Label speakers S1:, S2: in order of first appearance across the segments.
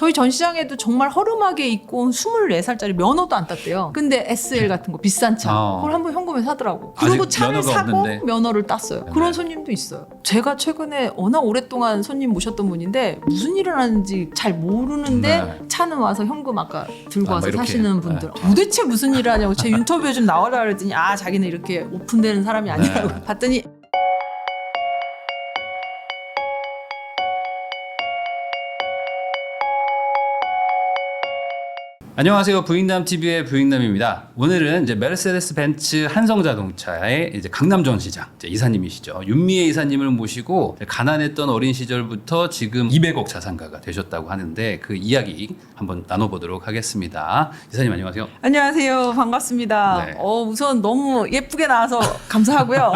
S1: 저희 전시장에도 정말 허름하게 입고 온 24살짜리 면허도 안 땄대요. 근데 SL 같은 거 비싼 차 그걸 한번 현금에 사더라고. 그리고
S2: 아직
S1: 차를
S2: 면허가
S1: 사고
S2: 없는데.
S1: 면허를 땄어요.
S2: 네.
S1: 그런 손님도 있어요. 제가 최근에 워낙 오랫동안 손님 모셨던 분인데 무슨 일을 하는지 잘 모르는데
S2: 네.
S1: 차는 와서 현금 아까 들고
S2: 아,
S1: 와서
S2: 뭐 이렇게.
S1: 사시는 분들
S2: 네.
S1: 도대체 무슨 일을 하냐고 제 인터뷰에 좀 나와라 그랬더니 아 자기는 이렇게 오픈되는 사람이 아니라고
S2: 네.
S1: 봤더니
S2: 안녕하세요. 부익남TV의 부익남입니다. 오늘은 이제 메르세데스 벤츠 한성자동차의 이제 강남 전시장 이제 이사님이시죠. 윤미애 이사님을 모시고 가난했던 어린 시절부터 지금 200억 자산가가 되셨다고 하는데 그 이야기 한번 나눠보도록 하겠습니다. 이사님 안녕하세요.
S1: 안녕하세요. 반갑습니다.
S2: 네.
S1: 우선 너무 예쁘게 나와서 감사하고요.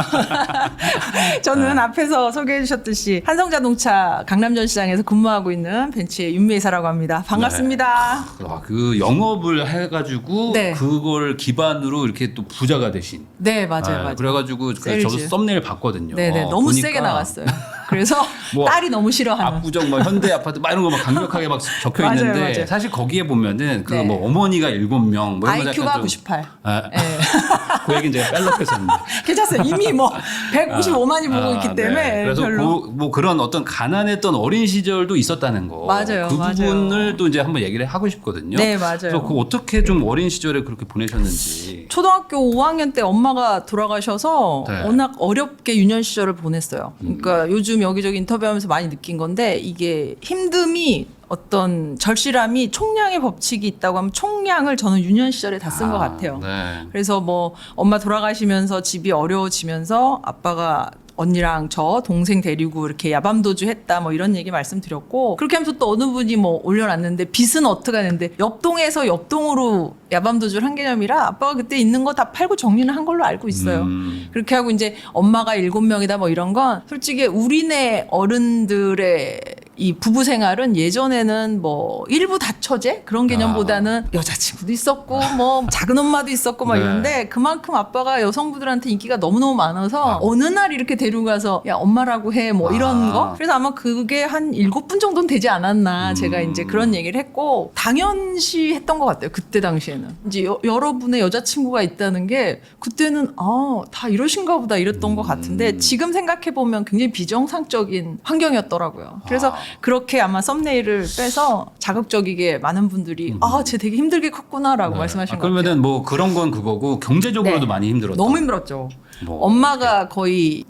S1: 저는 앞에서 소개해 주셨듯이 한성자동차 강남전시장에서 근무하고 있는 벤츠의 윤미애사라고 합니다. 반갑습니다.
S2: 그 영업을 해가지고
S1: 네.
S2: 그걸 기반으로 이렇게 또 부자가 되신.
S1: 네, 맞아요. 맞아요.
S2: 그래가지고
S1: 세일즈.
S2: 저도 썸네일 봤거든요.
S1: 네네, 너무
S2: 보니까
S1: 세게 나왔어요. 그래서
S2: 뭐
S1: 딸이 너무 싫어하는.
S2: 압구정 뭐 현대 아파트 막 이런 거 막 강력하게 막 적혀
S1: 맞아요,
S2: 있는데
S1: 맞아요.
S2: 사실 거기에 보면은 그
S1: 네.
S2: 뭐 어머니가 7명 뭐 이런 거
S1: IQ가
S2: 약간 좀
S1: 98.
S2: 아,
S1: 네.
S2: 그 얘기는 제가 뺄락했었는데.
S1: 괜찮아요. 이미 뭐 155만이 보고 있기 때문에
S2: 네. 그래서
S1: 별로.
S2: 뭐 그런 어떤 가난했던 어린 시절도 있었다는 거.
S1: 맞아요,
S2: 그
S1: 맞아요.
S2: 부분을 또 이제 한번 얘기를 하고 싶거든요.
S1: 네, 맞아요.
S2: 그래서 그 어떻게 좀 어린 시절에 그렇게 보내셨는지.
S1: 초등학교 5학년 때 엄마가 돌아가셔서
S2: 네.
S1: 워낙 어렵게 유년 시절을 보냈어요. 그러니까 요즘 여기저기 인터뷰하면서 많이 느낀 건데 이게 힘듦이 어떤 절실함이 총량의 법칙이 있다고 하면 총량을 저는 유년 시절에 다 쓴 것 같아요.
S2: 네.
S1: 그래서 뭐 엄마 돌아가시면서 집이 어려워지면서 아빠가 언니랑 저 동생 데리고 이렇게 야밤도주 했다 뭐 이런 얘기 말씀드렸고 그렇게 하면서 또 어느 분이 뭐 올려놨는데 빚은 어떻게 하는데 옆동에서 옆동으로 야밤도주를 한 개념이라 아빠가 그때 있는 거 다 팔고 정리는 한 걸로 알고 있어요. 그렇게 하고 이제 엄마가 7명이다 뭐 이런 건 솔직히 우리네 어른들의 이 부부 생활은 예전에는 뭐 일부 다처제 그런 개념보다는 여자친구도 있었고 뭐 작은 엄마도 있었고 막
S2: 네.
S1: 이런데 그만큼 아빠가 여성분들한테 인기가 너무너무 많아서 어느 날 이렇게 데리고 가서 야 엄마라고 해 뭐 이런 거 그래서 아마 그게 한 7분 정도는 되지 않았나 제가 이제 그런 얘기를 했고 당연시 했던 것 같아요 그때 당시에는 이제 여러분의 여자친구가 있다는 게 그때는 다 이러신가 보다 이랬던 것 같은데 지금 생각해보면 굉장히 비정상적인 환경이었더라고요 그래서 그렇게 아마 썸네일을 빼서 자극적이게 많은 분들이 쟤 되게 힘들게 컸구나라고 말씀하신 것 같아요.
S2: 그러면은 뭐 그런 건 그거고 경제적으로도
S1: 네.
S2: 많이 힘들었다.
S1: 너무 힘들었죠.
S2: 뭐
S1: 엄마가 거의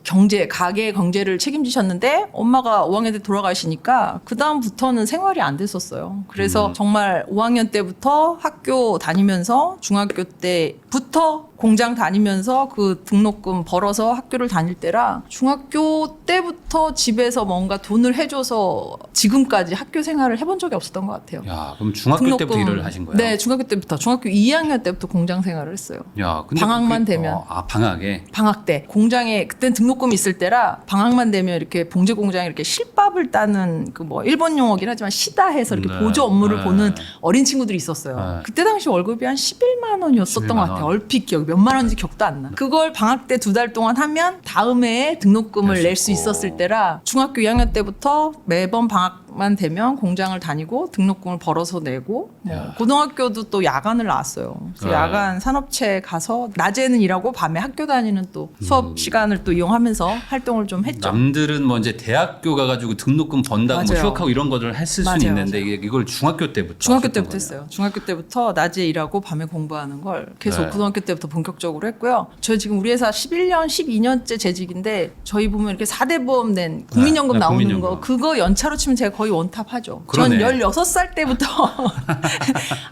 S1: 가게 경제를 책임지셨는데 엄마가 5학년 때 돌아가시니까 그 다음부터는 생활이 안 됐었어요. 그래서 정말 5학년 때부터 학교 다니면서 중학교 때부터 공장 다니면서 그 등록금 벌어서 학교를 다닐 때라 중학교 때부터 집에서 뭔가 돈을 해줘서 지금까지 학교 생활을 해본 적이 없었던 것 같아요.
S2: 야, 그럼 중학교 때부터 일을 하신 거예요?
S1: 네, 중학교 때부터. 중학교 2학년 때부터 공장 생활을 했어요.
S2: 야, 근데
S1: 방학만 되면.
S2: 방학에.
S1: 방학 때 공장에 그땐 등록금이 있을 때라 방학만 되면 이렇게 봉제 공장에 이렇게 실밥을 따는 그 뭐 일본 용어긴 하지만 시다해서 이렇게
S2: 네.
S1: 보조 업무를
S2: 네.
S1: 보는 어린 친구들이 있었어요.
S2: 네.
S1: 그때 당시 월급이 한 11만 원이었었던
S2: 11만
S1: 것 같아요.
S2: 원.
S1: 얼핏 기억 몇만 원인지 기억도 안 나. 그걸 방학 때 2달 동안 하면 다음 해에 등록금을 낼 수
S2: 있고.
S1: 있었을 때라 중학교 2학년 때부터 매번 방학만 되면 공장을 다니고 등록금을 벌어서 내고 뭐
S2: 야.
S1: 고등학교도 또 야간을 나왔어요. 그래서
S2: 네.
S1: 야간 산업체에 가서 낮에는 일하고 밤에 학교 다니는 또 수업 시간을 또 이용하면서 활동을 좀 했죠.
S2: 남들은 뭐 이제 대학교 가가지고 등록금 번다고 뭐
S1: 맞아요.
S2: 휴학하고 이런 거를 했을 수는
S1: 맞아요,
S2: 있는데 이걸 중학교 때부터
S1: 중학교
S2: 하셨던
S1: 때부터
S2: 거네요.
S1: 했어요. 중학교 때부터 낮에 일하고 밤에 공부하는 걸 계속
S2: 네.
S1: 고등학교 때부터 본격적으로 했고요. 저희 지금 우리 회사 11년, 12년째 재직인데 저희 보면 이렇게 4대 보험 낸 국민연금
S2: 네,
S1: 나오는
S2: 국민연금.
S1: 거 그거 연차로 치면 제가 거의 원탑하죠.
S2: 그러네.
S1: 전 16살 때부터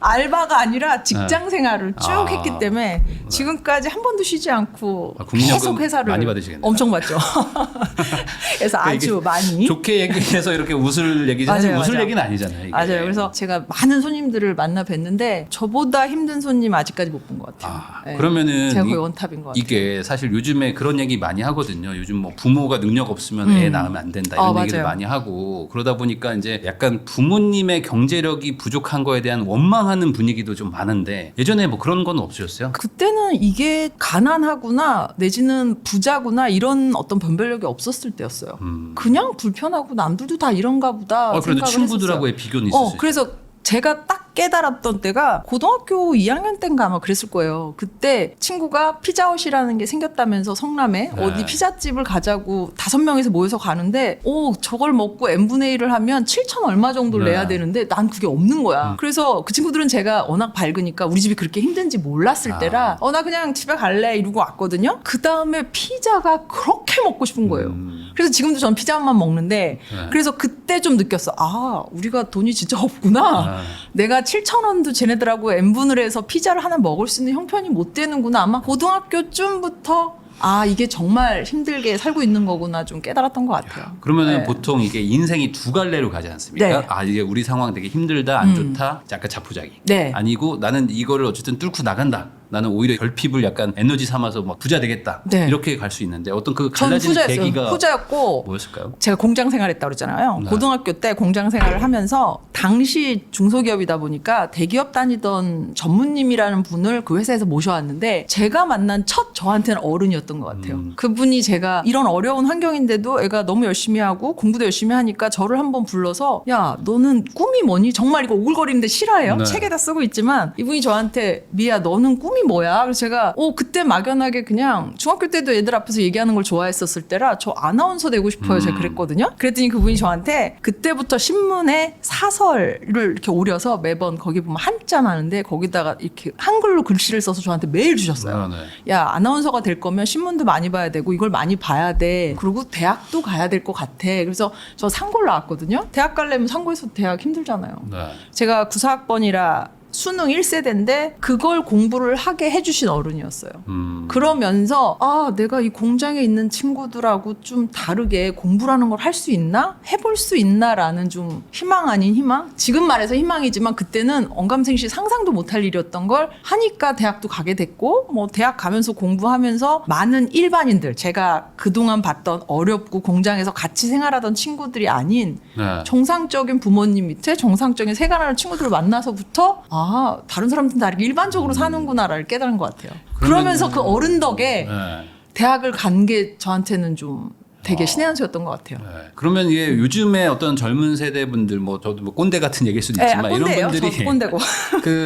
S1: 알바가 아니라 직장 생활을 쭉
S2: 아.
S1: 했기 때문에 지금까지 한 번도 쉬지 않고
S2: 국민연금
S1: 계속 회사를
S2: 많이 받으시겠네요.
S1: 엄청 받죠. 그래서
S2: 그러니까
S1: 아주
S2: 이게
S1: 많이.
S2: 좋게 얘기해서 이렇게 웃을 얘기지 사실
S1: 맞아요,
S2: 웃을
S1: 맞아요.
S2: 얘기는 아니잖아요. 이게.
S1: 맞아요. 그래서 제가 많은 손님들을 만나 뵀는데 저보다 힘든 손님 아직까지 못 본 것 같아요. 네.
S2: 그러면은
S1: 제가 거의 원탑인 것 같아요.
S2: 이게 사실 요즘에 그런 얘기 많이 하거든요. 요즘 뭐 부모가 능력 없으면 애 낳으면 안 된다 이런 얘기를
S1: 맞아요.
S2: 많이 하고 그러다 보니까 보니까 이제 약간 부모님의 경제력이 부족한 거에 대한 원망하는 분위기도 좀 많은데 예전에 뭐 그런 건 없으셨어요?
S1: 그때는 이게 가난하구나 내지는 부자구나 이런 어떤 변별력이 없었을 때였어요. 그냥 불편하고 남들도 다 이런가 보다
S2: 그래도
S1: 생각을
S2: 친구들하고의
S1: 했었어요.
S2: 비교는 있었어요.
S1: 그래서 제가 딱 깨달았던 때가 고등학교 2학년 때인가 아마 그랬을 거예요. 그때 친구가 피자헛이라는 게 생겼다면서 성남에
S2: 네.
S1: 어디 피자집을 가자고 5명이서 모여서 가는데 저걸 먹고 n분의 1을 하면 7천 얼마 정도를
S2: 네.
S1: 내야 되는데 난 그게 없는 거야. 그래서 그 친구들은 제가 워낙 밝으니까 우리 집이 그렇게 힘든지 몰랐을 때라 나 그냥 집에 갈래 이러고 왔거든요. 그 다음에 피자가 그렇게 먹고 싶은 거예요. 그래서 지금도 전 피자만 먹는데
S2: 네.
S1: 그래서 그때 좀 느꼈어. 우리가 돈이 진짜 없구나. 내가 7,000원도 쟤네들하고 n분을 해서 피자를 하나 먹을 수 있는 형편이 못 되는구나. 아마 고등학교쯤부터 이게 정말 힘들게 살고 있는 거구나 좀 깨달았던 것 같아요.
S2: 그러면은
S1: 네.
S2: 보통 이게 인생이 두 갈래로 가지 않습니까?
S1: 네.
S2: 이게 우리 상황 되게 힘들다, 안 좋다, 약간 자포자기.
S1: 네.
S2: 아니고 나는 이거를 어쨌든 뚫고 나간다. 나는 오히려 결핍을 약간 에너지 삼아서 막 부자 되겠다.
S1: 네.
S2: 이렇게 갈 수 있는데 어떤 그
S1: 전
S2: 갈라지는 계기가
S1: 후자였고
S2: 뭐였을까요?
S1: 제가 공장 생활했다고 그랬잖아요.
S2: 네.
S1: 고등학교 때 공장 생활을 하면서 당시 중소기업이다 보니까 대기업 다니던 전무님이라는 분을 그 회사에서 모셔왔는데 제가 만난 첫 저한테는 어른이었던 것 같아요. 그분이 제가 이런 어려운 환경인데도 애가 너무 열심히 하고 공부도 열심히 하니까 저를 한번 불러서 야 너는 꿈이 뭐니? 정말 이거 오글거리는데 실화예요.
S2: 네.
S1: 책에다 쓰고 있지만 이분이 저한테 미야 너는 꿈이 뭐야? 그래서 제가 그때 막연하게 그냥 중학교 때도 애들 앞에서 얘기하는 걸 좋아했었을 때라 저 아나운서 되고 싶어요. 제가 그랬거든요. 그랬더니 그분이 저한테 그때부터 신문에 사설을 이렇게 오려서 매번 거기 보면 한자 많은데 거기다가 이렇게 한글로 글씨를 써서 저한테 매일 주셨어요.
S2: 네.
S1: 야 아나운서가 될 거면 신문도 많이 봐야 되고 이걸 많이 봐야 돼. 그리고 대학도 가야 될 것 같아. 그래서 저 상고를 나왔거든요. 대학 가려면 상고에서 대학 힘들잖아요.
S2: 네.
S1: 제가 94학번이라 수능 1세대인데 그걸 공부를 하게 해주신 어른이었어요. 그러면서 내가 이 공장에 있는 친구들하고 좀 다르게 공부라는 걸 할 수 있나? 해볼 수 있나라는 좀 희망 아닌 희망? 지금 말해서 희망이지만 그때는 언감생시 상상도 못할 일이었던 걸 하니까 대학도 가게 됐고 뭐 대학 가면서 공부하면서 많은 일반인들 제가 그동안 봤던 어렵고 공장에서 같이 생활하던 친구들이 아닌
S2: 네.
S1: 정상적인 부모님 밑에 정상적인 세간하는 친구들을 만나서부터 다른 사람들은 다르게 일반적으로 사는구나를 깨달은 것 같아요. 그러면서 그 어른 덕에
S2: 네.
S1: 대학을 간 게 저한테는 좀 되게 신의 한 수였던 것 같아요.
S2: 네. 그러면 이게 요즘에 어떤 젊은 세대 분들 저도 뭐 꼰대 같은 얘기일 수도 있지만 이런
S1: 꼰대예요.
S2: 분들이
S1: 저도 꼰대고.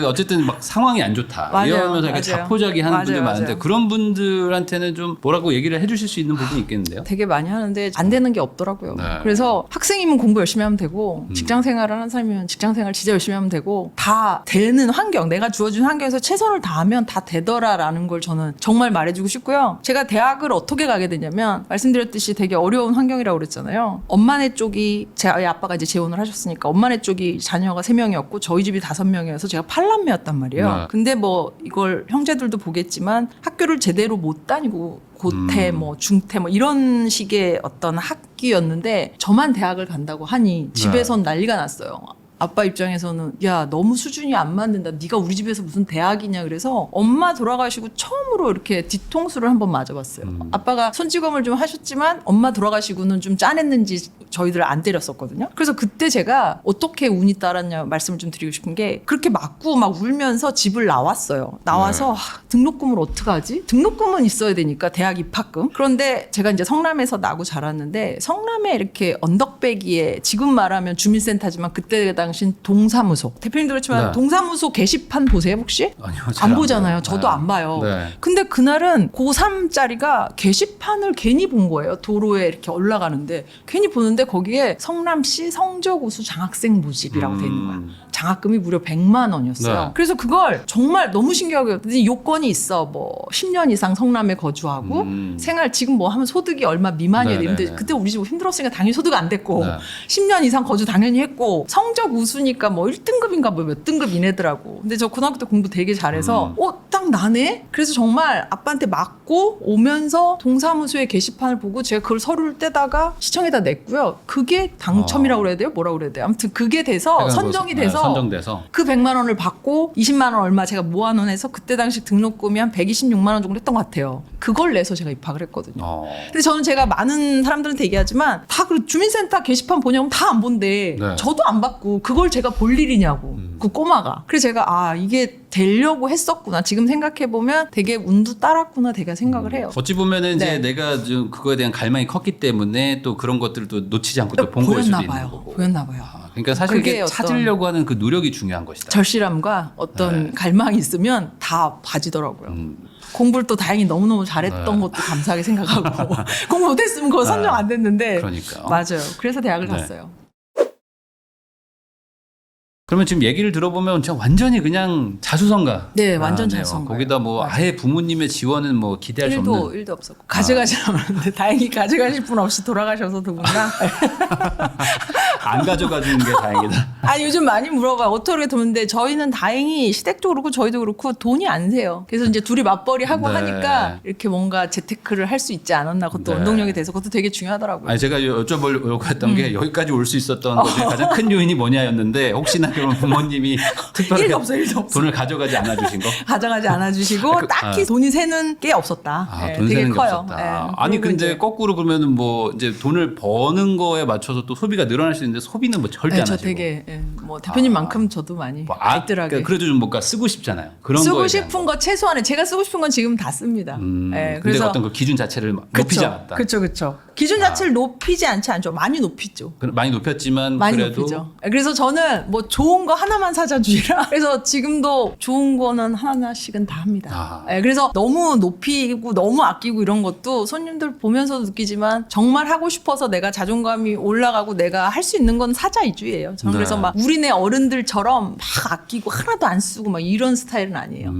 S2: 어쨌든 막 상황이 안 좋다
S1: 맞아요.
S2: 이러면서 약간
S1: 맞아요.
S2: 자포자기 하는 분들
S1: 맞아요.
S2: 많은데
S1: 맞아요.
S2: 그런 분들한테는 좀 뭐라고 얘기를 해주실 수 있는 부분이 있겠는데요?
S1: 되게 많이 하는데 안 되는 게 없더라고요.
S2: 네.
S1: 그래서 학생이면 공부 열심히 하면 되고 직장 생활을 하는 사람이면 직장 생활 진짜 열심히 하면 되고 다 되는 환경 내가 주어진 환경에서 최선을 다하면 다 되더라라는 걸 저는 정말 말해주고 싶고요. 제가 대학을 어떻게 가게 되냐면 말씀드렸듯이 되게 어려운 환경이라고 그랬잖아요. 엄마네 쪽이 제 아빠가 이제 재혼을 하셨으니까 엄마네 쪽이 자녀가 3명이었고 저희 집이 5명이어서 제가 8남매였단 말이에요.
S2: 네.
S1: 근데 뭐 이걸 형제들도 보겠지만 학교를 제대로 못 다니고 고태 뭐 중태 뭐 이런 식의 어떤 학기였는데 저만 대학을 간다고 하니 집에선 난리가 났어요. 아빠 입장에서는 야 너무 수준이 안 맞는다. 네가 우리 집에서 무슨 대학이냐. 그래서 엄마 돌아가시고 처음으로 이렇게 뒤통수를 한번 맞아봤어요. 아빠가 손찌검을 좀 하셨지만 엄마 돌아가시고는 좀 짠했는지 저희들 안 때렸었거든요. 그래서 그때 제가 어떻게 운이 따랐냐 말씀을 좀 드리고 싶은 게 그렇게 맞고 막 울면서 집을 나왔어요. 나와서 등록금을 어떡하지? 등록금은 있어야 되니까 대학 입학금. 그런데 제가 이제 성남에서 나고 자랐는데 성남에 이렇게 언덕배기에 지금 말하면 주민센터지만 그때 당시 동사무소 대표님도 그렇지만
S2: 네.
S1: 동사무소 게시판 보세요 혹시?
S2: 아니요,
S1: 안
S2: 안
S1: 보잖아요.
S2: 봐요.
S1: 저도
S2: 네.
S1: 안 봐요.
S2: 네.
S1: 근데 그날은 고3짜리가 게시판을 괜히 본 거예요. 도로에 이렇게 올라가는데 괜히 보는데 거기에 성남시 성적우수 장학생 모집이라고 돼 있는 거야. 장학금이 무려 100만 원이었어요.
S2: 네.
S1: 그래서 그걸 정말 너무 신기하게 여겼더니 요건이 있어. 뭐 10년 이상 성남에 거주하고 생활 지금 뭐 하면 소득이 얼마 미만이어야
S2: 네,
S1: 되는데
S2: 네, 네.
S1: 그때 우리 집 힘들었으니까 당연히 소득 안 됐고
S2: 네.
S1: 10년 이상 거주 당연히 했고 성적 우수니까 뭐 1등급인가 뭐 몇 등급 이내더라고. 근데 저 고등학교 때 공부 되게 잘해서 딱 나네? 그래서 정말 아빠한테 맞고 오면서 동사무소의 게시판을 보고 제가 그걸 서류를 떼다가 시청에다 냈고요. 그게 당첨이라고 그래야 돼요? 뭐라고 그래야 돼요? 아무튼 그게 돼서 선정이 돼서
S2: 선정돼서
S1: 그 100만 원을 받고 20만 원 얼마 제가 모아놓은해서 그때 당시 등록금이 한 126만 원 정도 했던 것 같아요. 그걸 내서 제가 입학을 했거든요. 근데 저는 제가 많은 사람들한테 얘기하지만 다 그 주민센터 게시판 보냐면 다 안 본대.
S2: 네.
S1: 저도 안 받고 그걸 제가 볼 일이냐고. 그 꼬마가. 그래서 제가 이게 되려고 했었구나. 지금 생각해보면 되게 운도 따랐구나 되게 생각을 해요.
S2: 어찌 보면은 이제
S1: 네.
S2: 내가 좀 그거에 대한 갈망이 컸기 때문에 또 그런 것들도 놓치지 않고 또 본 거일 수도 있는 거고.
S1: 보였나 봐요.
S2: 그러니까 사실
S1: 그게
S2: 이게
S1: 어떤
S2: 찾으려고 하는 그 노력이 중요한 것이다.
S1: 절실함과 어떤 갈망이 있으면 다 봐지더라고요. 공부를 또 다행히 너무너무 잘했던 것도 감사하게 생각하고 공부 못했으면 그거 선정 안 됐는데
S2: 그러니까.
S1: 맞아요. 그래서 대학을
S2: 네.
S1: 갔어요.
S2: 그러면 지금 얘기를 들어보면 진짜 완전히 그냥 자수성가.
S1: 네, 완전 자수성가예요.
S2: 거기다 뭐
S1: 맞아요.
S2: 아예 부모님의 지원은 뭐 기대할 수 없는.
S1: 일도 없었고 가져가지 않았는데 다행히 가져가실 분 없이 돌아가셔서 두 분 다.
S2: 안 가져가 주는 게 다행이다.
S1: 요즘 많이 물어봐요. 어떻게 듣는데 저희는 다행히 시댁도 그렇고 저희도 그렇고 돈이 안 세요. 그래서 이제 둘이 맞벌이 하고
S2: 네.
S1: 하니까 이렇게 뭔가 재테크를 할 수 있지 않았나. 그것도
S2: 네.
S1: 원동력이 돼서 그것도 되게 중요하더라고요.
S2: 아니 제가 여쭤보려고 했던 게 여기까지 올 수 있었던 것 중에 가장 큰 요인이 뭐냐였는데 혹시나 그러면 부모님이 특별하게
S1: 일도 없어요, 일도 없어요.
S2: 돈을 가져가지 않아 주신 거?
S1: 가져가지 않아주시고 딱히 돈이 새는 게 없었다.
S2: 돈
S1: 되게
S2: 세는 게
S1: 커요.
S2: 없었다.
S1: 네.
S2: 아니
S1: 그리고
S2: 근데
S1: 이제
S2: 거꾸로 그러면은 뭐 이제 돈을 버는 거에 맞춰서 또 소비가 늘어날 수 있는데 소비는 뭐 절대 안
S1: 저
S2: 하시고.
S1: 되게 뭐 대표님만큼 저도 많이
S2: 뭐
S1: 알뜰하게
S2: 그러니까 그래도 좀 뭔가 쓰고 싶잖아요. 그런
S1: 쓰고
S2: 거에 대한
S1: 싶은 거 최소한에 제가 쓰고 싶은 건 지금 다 씁니다.
S2: 근데
S1: 그래서
S2: 어떤 그 기준 자체를 높이지 않았다.
S1: 그렇죠. 기준 자체를 높이지 않죠. 많이 높이죠.
S2: 많이 높였지만
S1: 많이
S2: 그래도
S1: 높이죠. 그래서 저는 뭐 좋은 거 하나만 사자주의라. 그래서 지금도 좋은 거는 하나씩은 다 합니다. 그래서 너무 높이고 너무 아끼고 이런 것도 손님들 보면서도 느끼지만 정말 하고 싶어서 내가 자존감이 올라가고 내가 할 수 있는 건 사자 위주예요. 저는
S2: 네.
S1: 그래서 막 우리네 어른들처럼 막 아끼고 하나도 안 쓰고 막 이런 스타일은 아니에요.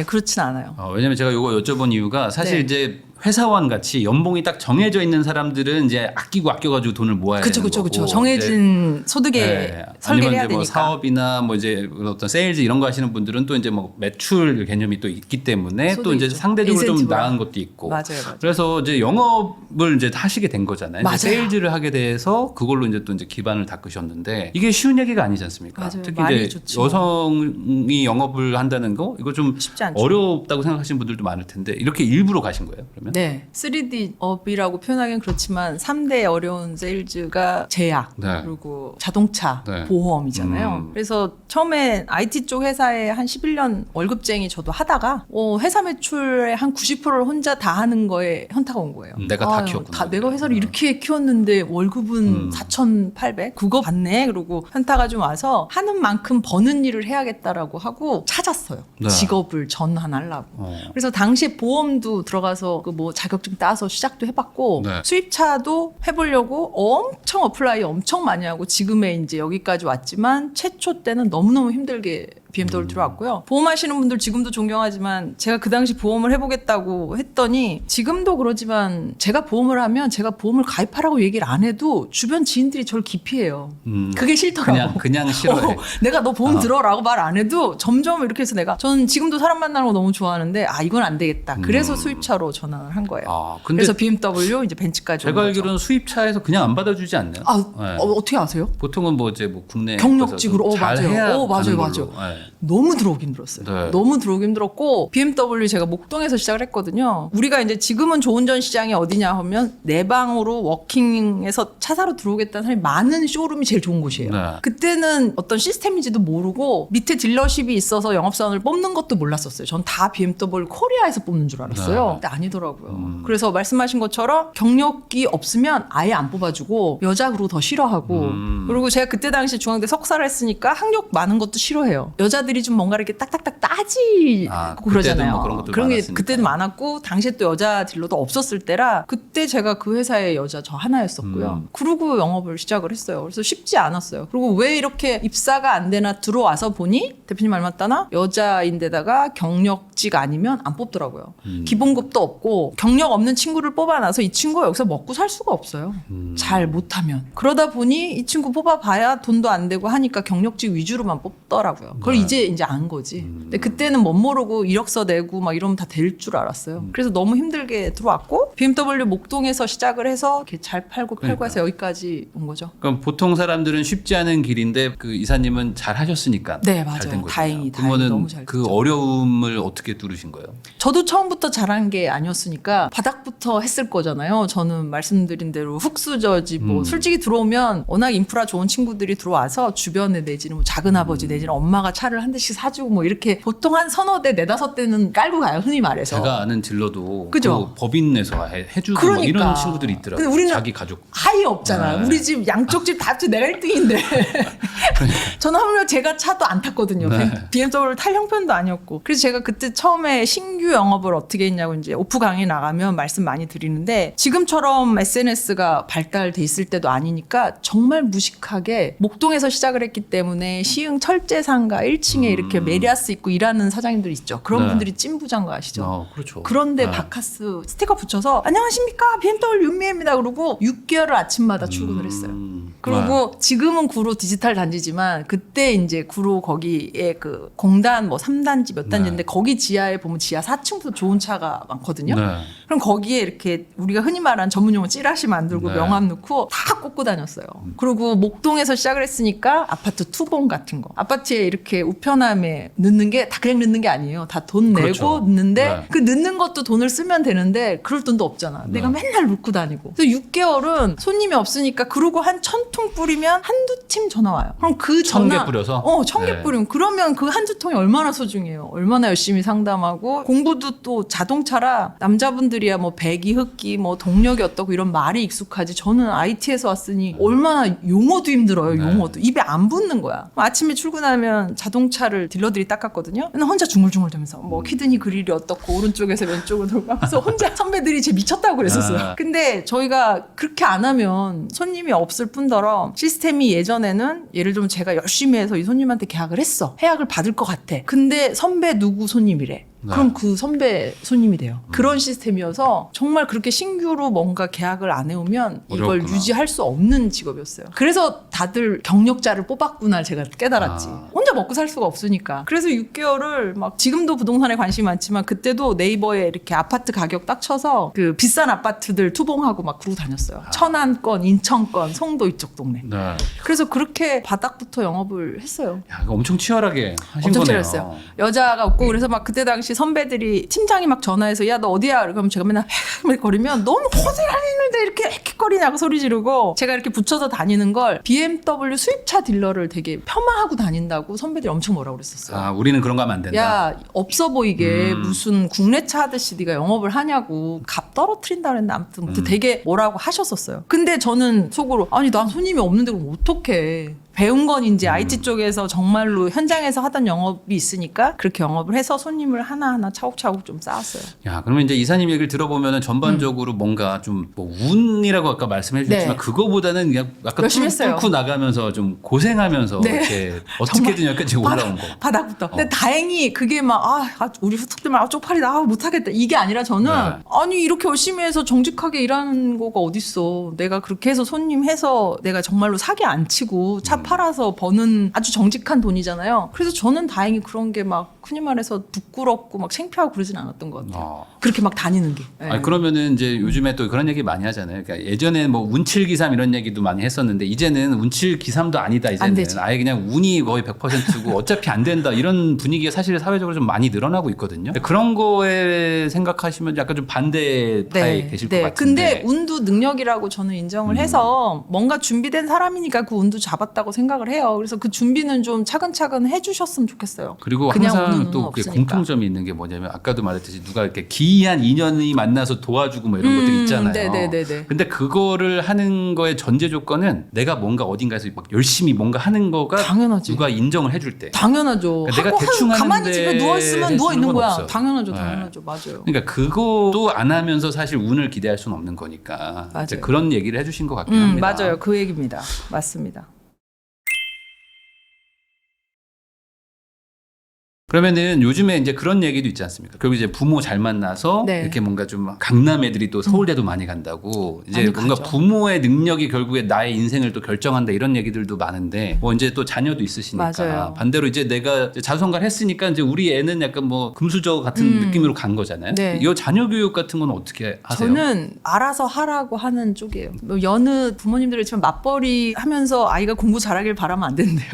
S1: 그렇진 않아요.
S2: 왜냐면 제가 이거 여쭤본 이유가 사실
S1: 네.
S2: 이제 회사원 같이 연봉이 딱 정해져 있는 사람들은 이제 아껴가지고 돈을 모아야 되는 거고.
S1: 그렇죠. 정해진 소득에
S2: 네.
S1: 설계를
S2: 아니면
S1: 해야
S2: 이제 뭐
S1: 되니까.
S2: 사업이나 뭐 이제 어떤 세일즈 이런 거 하시는 분들은 또 이제 뭐 매출 개념이 또 있기 때문에 또 이제
S1: 있죠.
S2: 상대적으로 좀
S1: 인센티브랑.
S2: 나은 것도 있고.
S1: 맞아요.
S2: 그래서 이제 영업을 이제 하시게 된 거잖아요.
S1: 맞아요.
S2: 이제 세일즈를 하게 돼서 그걸로 이제 또 이제 기반을 닦으셨는데 이게 쉬운 얘기가 아니지 않습니까?
S1: 맞아요.
S2: 특히
S1: 많이
S2: 이제
S1: 좋죠.
S2: 여성이 영업을 한다는 거 이거 좀
S1: 쉽지 않죠.
S2: 어렵다고 생각하시는 분들도 많을 텐데 이렇게 일부러 가신 거예요? 그러면?
S1: 네. 3D 업이라고 표현하기는 그렇지만 3대 어려운 세일즈가 제약,
S2: 네.
S1: 그리고 자동차,
S2: 네.
S1: 보험이잖아요. 그래서 처음에 IT 쪽 회사에 한 11년 월급쟁이 저도 하다가 회사 매출의 한 90%를 혼자 다 하는 거에 현타가 온 거예요.
S2: 내가 다 키웠구나.
S1: 내가 회사를 이렇게 키웠는데 월급은 4,800? 그거 받네? 그러고 현타가 좀 와서 하는 만큼 버는 일을 해야겠다라고 하고 찾았어요.
S2: 네.
S1: 직업을 전환하려고. 그래서 당시에 보험도 들어가서 그 뭐 자격증 따서 시작도 해봤고
S2: 네.
S1: 수입차도 해보려고 엄청 어플라이 엄청 많이 하고 지금에 이제 여기까지 왔지만 최초 때는 너무너무 힘들게 BMW 들어왔고요. 보험하시는 분들 지금도 존경하지만 제가 그 당시 보험을 해보겠다고 했더니 지금도 그러지만 제가 보험을 하면 제가 보험을 가입하라고 얘기를 안 해도 주변 지인들이 저를 기피해요. 그게 싫더라고.
S2: 그냥 싫어해.
S1: 내가 너 보험 들어라고 말 안 해도 점점 이렇게 해서 저는 지금도 사람 만나는 거 너무 좋아하는데 이건 안 되겠다. 그래서 수입차로 전환을 한 거예요.
S2: 근데
S1: 그래서 BMW 이제 벤츠까지
S2: 제가
S1: 온 거죠.
S2: 알기로는 수입차에서 그냥 안 받아주지 않나요? 네.
S1: 어떻게 아세요?
S2: 보통은 뭐 이제 뭐 국내
S1: 경력직으로
S2: 잘
S1: 맞아요.
S2: 해야
S1: 맞아요.
S2: 가는
S1: 맞아요.
S2: 걸로. 네.
S1: 너무 들어오기 힘들었어요.
S2: 네.
S1: 너무 들어오기 힘들었고 BMW 제가 목동에서 시작을 했거든요. 우리가 이제 지금은 좋은전 시장이 어디냐 하면 내 방으로 워킹에서 차 사러 들어오겠다는 사람이 많은 쇼룸이 제일 좋은 곳이에요.
S2: 네.
S1: 그때는 어떤 시스템인지도 모르고 밑에 딜러십이 있어서 영업사원을 뽑는 것도 몰랐었어요. 전 다 BMW 코리아에서 뽑는 줄 알았어요.
S2: 네.
S1: 근데 아니더라고요. 그래서 말씀하신 것처럼 경력이 없으면 아예 안 뽑아주고 여자 그러고 더 싫어하고 그리고 제가 그때 당시 중앙대 석사를 했으니까 학력 많은 것도 싫어해요. 여자들이 좀 뭔가 이렇게 딱딱딱 따지고 그러잖아요.
S2: 뭐 그런 것도
S1: 그런 게
S2: 많았으니까.
S1: 그때도 많았고 당시에 또 여자 딜러도 없었을 때라 그때 제가 그 회사의 여자 저 하나였었고요. 그러고 영업을 시작을 했어요. 그래서 쉽지 않았어요. 그리고 왜 이렇게 입사가 안 되나 들어와서 보니 대표님 말 맞다나 여자인데다가 경력직 아니면 안 뽑더라고요. 기본급도 없고 경력 없는 친구를 뽑아놔서 이 친구가 여기서 먹고 살 수가 없어요. 잘 못하면. 그러다 보니 이 친구 뽑아봐야 돈도 안 되고 하니까 경력직 위주로만 뽑더라고요. 그걸 이제 안 거지. 근데 그때는 못 모르고 이력서 내고 막 이러면 다 될 줄 알았어요. 그래서 너무 힘들게 들어왔고 BMW 목동에서 시작을 해서 이렇게 잘 팔고
S2: 그러니까.
S1: 해서 여기까지 온 거죠.
S2: 그럼 보통 사람들은 쉽지 않은 길인데 그 이사님은 잘 하셨으니까
S1: 네,
S2: 잘 된
S1: 맞아요.
S2: 거죠.
S1: 다행히
S2: 그러면은
S1: 너무 잘
S2: 그
S1: 됐죠.
S2: 어려움을 어떻게 뚫으신 거예요?
S1: 저도 처음부터 잘한 게 아니었으니까 바닥부터 했을 거잖아요. 저는 말씀드린 대로 흙수저지 뭐 솔직히 들어오면 워낙 인프라 좋은 친구들이 들어와서 주변에 내지는 뭐 작은 아버지 내지는 엄마가 차를 한 대씩 사주고 뭐 이렇게 보통 한 서너 대, 네다섯 대는 깔고 가요. 흔히 말해서.
S2: 제가 아는 딜러도
S1: 그죠?
S2: 그 법인에서 해주고
S1: 그러니까.
S2: 뭐 이런 친구들이 있더라고요.
S1: 근데 우리는
S2: 자기 가족.
S1: 하이 없잖아요.
S2: 네.
S1: 우리 집 양쪽 집 다 합쳐 내가 1등인데. 저는 하물며 제가 차도 안 탔거든요.
S2: 네.
S1: BMW를 탈 형편도 아니었고. 그래서 제가 그때 처음에 신규 영업을 어떻게 했냐고 이제 오프 강의 나가면 말씀 많이 드리는데 지금처럼 SNS가 발달돼 있을 때도 아니니까 정말 무식하게 목동에서 시작을 했기 때문에 시흥 철제상가 1층에 이렇게 메리아스 있고 일하는 사장님들 있죠. 그런
S2: 네.
S1: 분들이 찐부장 거 아시죠?
S2: 그렇죠.
S1: 그런데
S2: 네.
S1: 바카스 스티커 붙여서 안녕하십니까 BMW 윤미애입니다 그러고 6개월을 아침마다 출근을 했어요. 그리고 지금은 구로 디지털 단지지만 그때 이제 구로 거기에 그 공단 뭐 3단지 몇 단지인데 거기 지하에 보면 지하 4층부터 좋은 차가 많거든요.
S2: 네.
S1: 그럼 거기에 이렇게 우리가 흔히 말하는 전문용어 찌라시 만들고
S2: 네.
S1: 명함 넣고 다 꽂고 다녔어요. 그리고 목동에서 시작을 했으니까 아파트 투봉 같은 거. 아파트에 이렇게 우편함에 넣는 게 다 그냥 넣는 게 아니에요. 다 돈 내고
S2: 그렇죠.
S1: 넣는데
S2: 네.
S1: 그 넣는 것도 돈을 쓰면 되는데 그럴 돈도 없잖아. 내가 맨날 넣고 다니고. 그래서 6개월은 손님이 없으니까 그러고 한 1000통 뿌리면 한두 팀 전화 와요. 그럼 그
S2: 1000개
S1: 전화
S2: 뿌려서?
S1: 1000개
S2: 네.
S1: 뿌리면 그러면 그 한두 통이 얼마나 소중해요. 얼마나 열심히 상담하고 공부도 또 자동차라 남자분들이야 뭐 배기 흙기 뭐 동력이 어떻고 이런 말이 익숙하지. 저는 IT에서 왔으니 얼마나 용어도 힘들어요.
S2: 네.
S1: 용어도 입에 안 붙는 거야. 아침에 출근하면 자동차를 딜러들이 닦았거든요. 근데 혼자 중얼중얼 대면서 뭐 키드니 그릴이 어떻고 오른쪽에서 왼쪽으로 돌고 하면서 혼자 선배들이 제 미쳤다고 그랬었어요.
S2: 아.
S1: 근데 저희가 그렇게 안 하면 손님이 없을 뿐더러 시스템이 예전에는 예를 들면 제가 열심히 해서 이 손님한테 계약을 했어. 해약을 받을 것 같아. 근데 선배 누구 손님이래.
S2: 네.
S1: 그럼 그 선배 손님이 돼요. 그런 시스템이어서 정말 그렇게 신규로 뭔가 계약을 안 해오면 이걸
S2: 어려웠구나.
S1: 유지할 수 없는 직업이었어요. 그래서 다들 경력자를 뽑았구나 제가 깨달았지. 혼자 먹고 살 수가 없으니까. 그래서 6개월을 막 지금도 부동산에 관심이 많지만 그때도 네이버에 이렇게 아파트 가격 딱 쳐서 그 비싼 아파트들 투봉하고 막 그러고 다녔어요. 천안권, 인천권, 송도 이쪽 동네.
S2: 네.
S1: 그래서 그렇게 바닥부터 영업을 했어요.
S2: 야, 이거 엄청 치열하게 하신
S1: 엄청
S2: 거네요.
S1: 잘했어요. 여자가 없고 그래서 막 그때 당시 선배들이 팀장이 막 전화해서 야 너 어디야? 그러면 제가 맨날 거리면 너무 고생하는데 이렇게 헥헥거리냐고 소리 지르고 제가 이렇게 붙여서 다니는 걸 BMW 수입차 딜러를 되게 폄하하고 다닌다고 선배들이 엄청 뭐라고 그랬었어요.
S2: 아, 우리는 그런 거 하면 안 된다.
S1: 야 없어 보이게 무슨 국내 차 하듯이 네가 영업을 하냐고 값 떨어뜨린다 그랬는데 아무튼 되게 뭐라고 하셨었어요. 근데 저는 속으로 아니 난 손님이 없는데 그럼 어떡해. 배운 건 이제 IT 쪽에서 정말로 현장에서 하던 영업이 있으니까 그렇게 영업을 해서 손님을 하나하나 차곡차곡 좀 쌓았어요.
S2: 야, 그러면 이제 이사님 얘기를 들어보면은 전반적으로 뭔가 좀 뭐 운이라고 아까 말씀해 주셨지만
S1: 네.
S2: 그거보다는 그냥 아까
S1: 열심히 했어요.
S2: 뚫고 나가면서 좀 고생하면서
S1: 네.
S2: 이렇게 어떻게든 여기까지 올라온 거.
S1: 바닥부터. 근데 다행히 그게 막, 우리 후배들만 쪽팔리다, 못하겠다. 이게 아니라 저는,
S2: 네.
S1: 아니, 이렇게 열심히 해서 정직하게 일하는 거가 어딨어. 내가 그렇게 해서 손님 해서 내가 정말로 사기 안 치고 차 팔아서 버는 아주 정직한 돈이잖아요. 그래서 저는 다행히 그런 게 막, 흔히 말해서 부끄럽고 막 창피하고 그러진 않았던 것 같아요. 그렇게 막 다니는 게. 네.
S2: 아니, 그러면은 이제 요즘에 또 그런 얘기 많이 하잖아요. 그러니까 예전에 뭐 운칠기삼 이런 얘기도 많이 했었는데 이제는 운칠기삼도 아니다.
S1: 안
S2: 이제는
S1: 되지.
S2: 아예 그냥 운이 거의 100%고 어차피 안 된다. 이런 분위기가 사실 사회적으로 좀 많이 늘어나고 있거든요. 그런 거에 생각하시면 약간 좀 반대파에 계실 것 같은데.
S1: 근데 운도 능력이라고 저는 인정을 해서 뭔가 준비된 사람이니까 그 운도 잡았다고 생각을 해요. 그래서 그 준비는 좀 차근차근 해주셨으면 좋겠어요.
S2: 그리고
S1: 그냥
S2: 항상
S1: 운은
S2: 또 그게
S1: 없으니까.
S2: 공통점이 있는 게 뭐냐면 아까도 말했듯이 누가 이렇게 기이한 인연이 만나서 도와주고 뭐 이런 것들 있잖아요.
S1: 네네네네.
S2: 근데 그거를 하는 거의 전제 조건은 내가 뭔가 어딘가에서 막 열심히 뭔가 하는 거가
S1: 당연하지.
S2: 누가 인정을 해줄 때.
S1: 당연하죠.
S2: 그러니까 내가 대충
S1: 가만히
S2: 하는데
S1: 집에 누워 있으면 누워 있는
S2: 해주는 건
S1: 거야.
S2: 없어요.
S1: 당연하죠,
S2: 네.
S1: 당연하죠, 맞아요.
S2: 그러니까 그것도 안 하면서 사실 운을 기대할 수는 없는 거니까
S1: 맞아요.
S2: 이제 그런 얘기를 해주신 것 같긴 합니다.
S1: 맞아요, 그 얘기입니다. 맞습니다.
S2: 그러면은 요즘에 이제 그런 얘기도 있지 않습니까? 결국 이제 부모 잘 만나서
S1: 네.
S2: 이렇게 뭔가 좀 강남 애들이 또 서울대도 많이 간다고 이제
S1: 많이
S2: 뭔가
S1: 가죠.
S2: 부모의 능력이 결국에 나의 인생을 또 결정한다 이런 얘기들도 많은데 뭐 이제 또 자녀도 있으시니까
S1: 맞아요.
S2: 반대로 이제 내가 이제 자수성가를 했으니까 이제 우리 애는 약간 뭐 금수저 같은 느낌으로 간 거잖아요.
S1: 네.
S2: 이 자녀 교육 같은 건 어떻게 하세요?
S1: 저는 알아서 하라고 하는 쪽이에요. 뭐 여느 부모님들이 지금 맞벌이 하면서 아이가 공부 잘하길 바라면 안 된대요.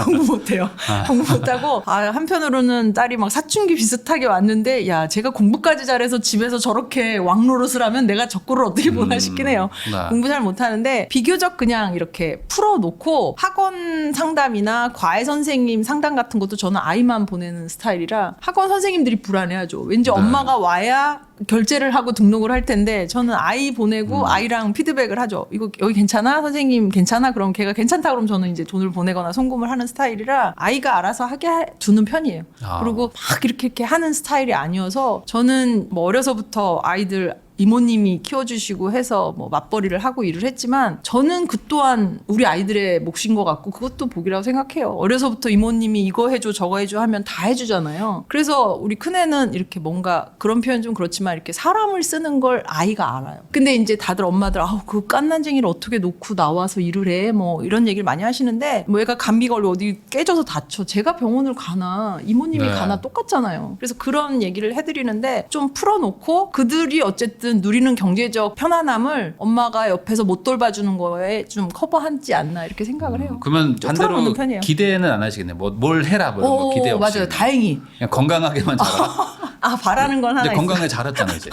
S1: 공부 못해요. 공부 못하고 한편으로는 딸이 막 사춘기 비슷하게 왔는데 야 제가 공부까지 잘해서 집에서 저렇게 왕노릇을 하면 내가 저 꼴을 어떻게 보나 싶긴 해요.
S2: 네.
S1: 공부 잘 못하는데 비교적 그냥 이렇게 풀어놓고 학원 상담이나 과외 선생님 상담 같은 것도 저는 아이만 보내는 스타일이라 학원 선생님들이 불안해하죠. 왠지
S2: 네.
S1: 엄마가 와야 결제를 하고 등록을 할 텐데 저는 아이 보내고 아이랑 피드백을 하죠. 이거 여기 괜찮아? 선생님 괜찮아? 그럼 걔가 괜찮다 그러면 저는 이제 돈을 보내거나 송금을 하는 스타일이라 아이가 알아서 하게 두는 편이에요.
S2: 아.
S1: 그리고 막 이렇게 하는 스타일이 아니어서 저는 뭐 어려서부터 아이들 이모님이 키워주시고 해서 뭐 맞벌이를 하고 일을 했지만 저는 그 또한 우리 아이들의 몫인 것 같고 그것도 복이라고 생각해요. 어려서부터 이모님이 이거 해줘 저거 해줘 하면 다 해주잖아요. 그래서 우리 큰애는 이렇게 뭔가 그런 표현 좀 그렇지만 이렇게 사람을 쓰는 걸 아이가 알아요. 근데 이제 다들 엄마들 아우 그 깐난쟁이를 어떻게 놓고 나와서 일을 해 뭐 이런 얘기를 많이 하시는데 뭐 얘가 감기 걸려 어디 깨져서 다쳐 제가 병원을 가나 이모님이
S2: 네.
S1: 가나 똑같잖아요. 그래서 그런 얘기를 해드리는데 좀 풀어놓고 그들이 어쨌든 누리는 경제적 편안함을 엄마가 옆에서 못 돌봐주는 거에 좀 커버하지 않나 이렇게 생각을 해요.
S2: 그러면
S1: 좀
S2: 반대로
S1: 풀어놓는 편이에요.
S2: 기대는 안 하시겠네요. 뭐 뭘 해라 뭐 이런 거 기대 없이.
S1: 맞아요. 다행히.
S2: 그냥 건강하게만 자라.
S1: 아 바라는 건 하나
S2: 이제
S1: 있어요.
S2: 건강하게 자랐잖아 이제.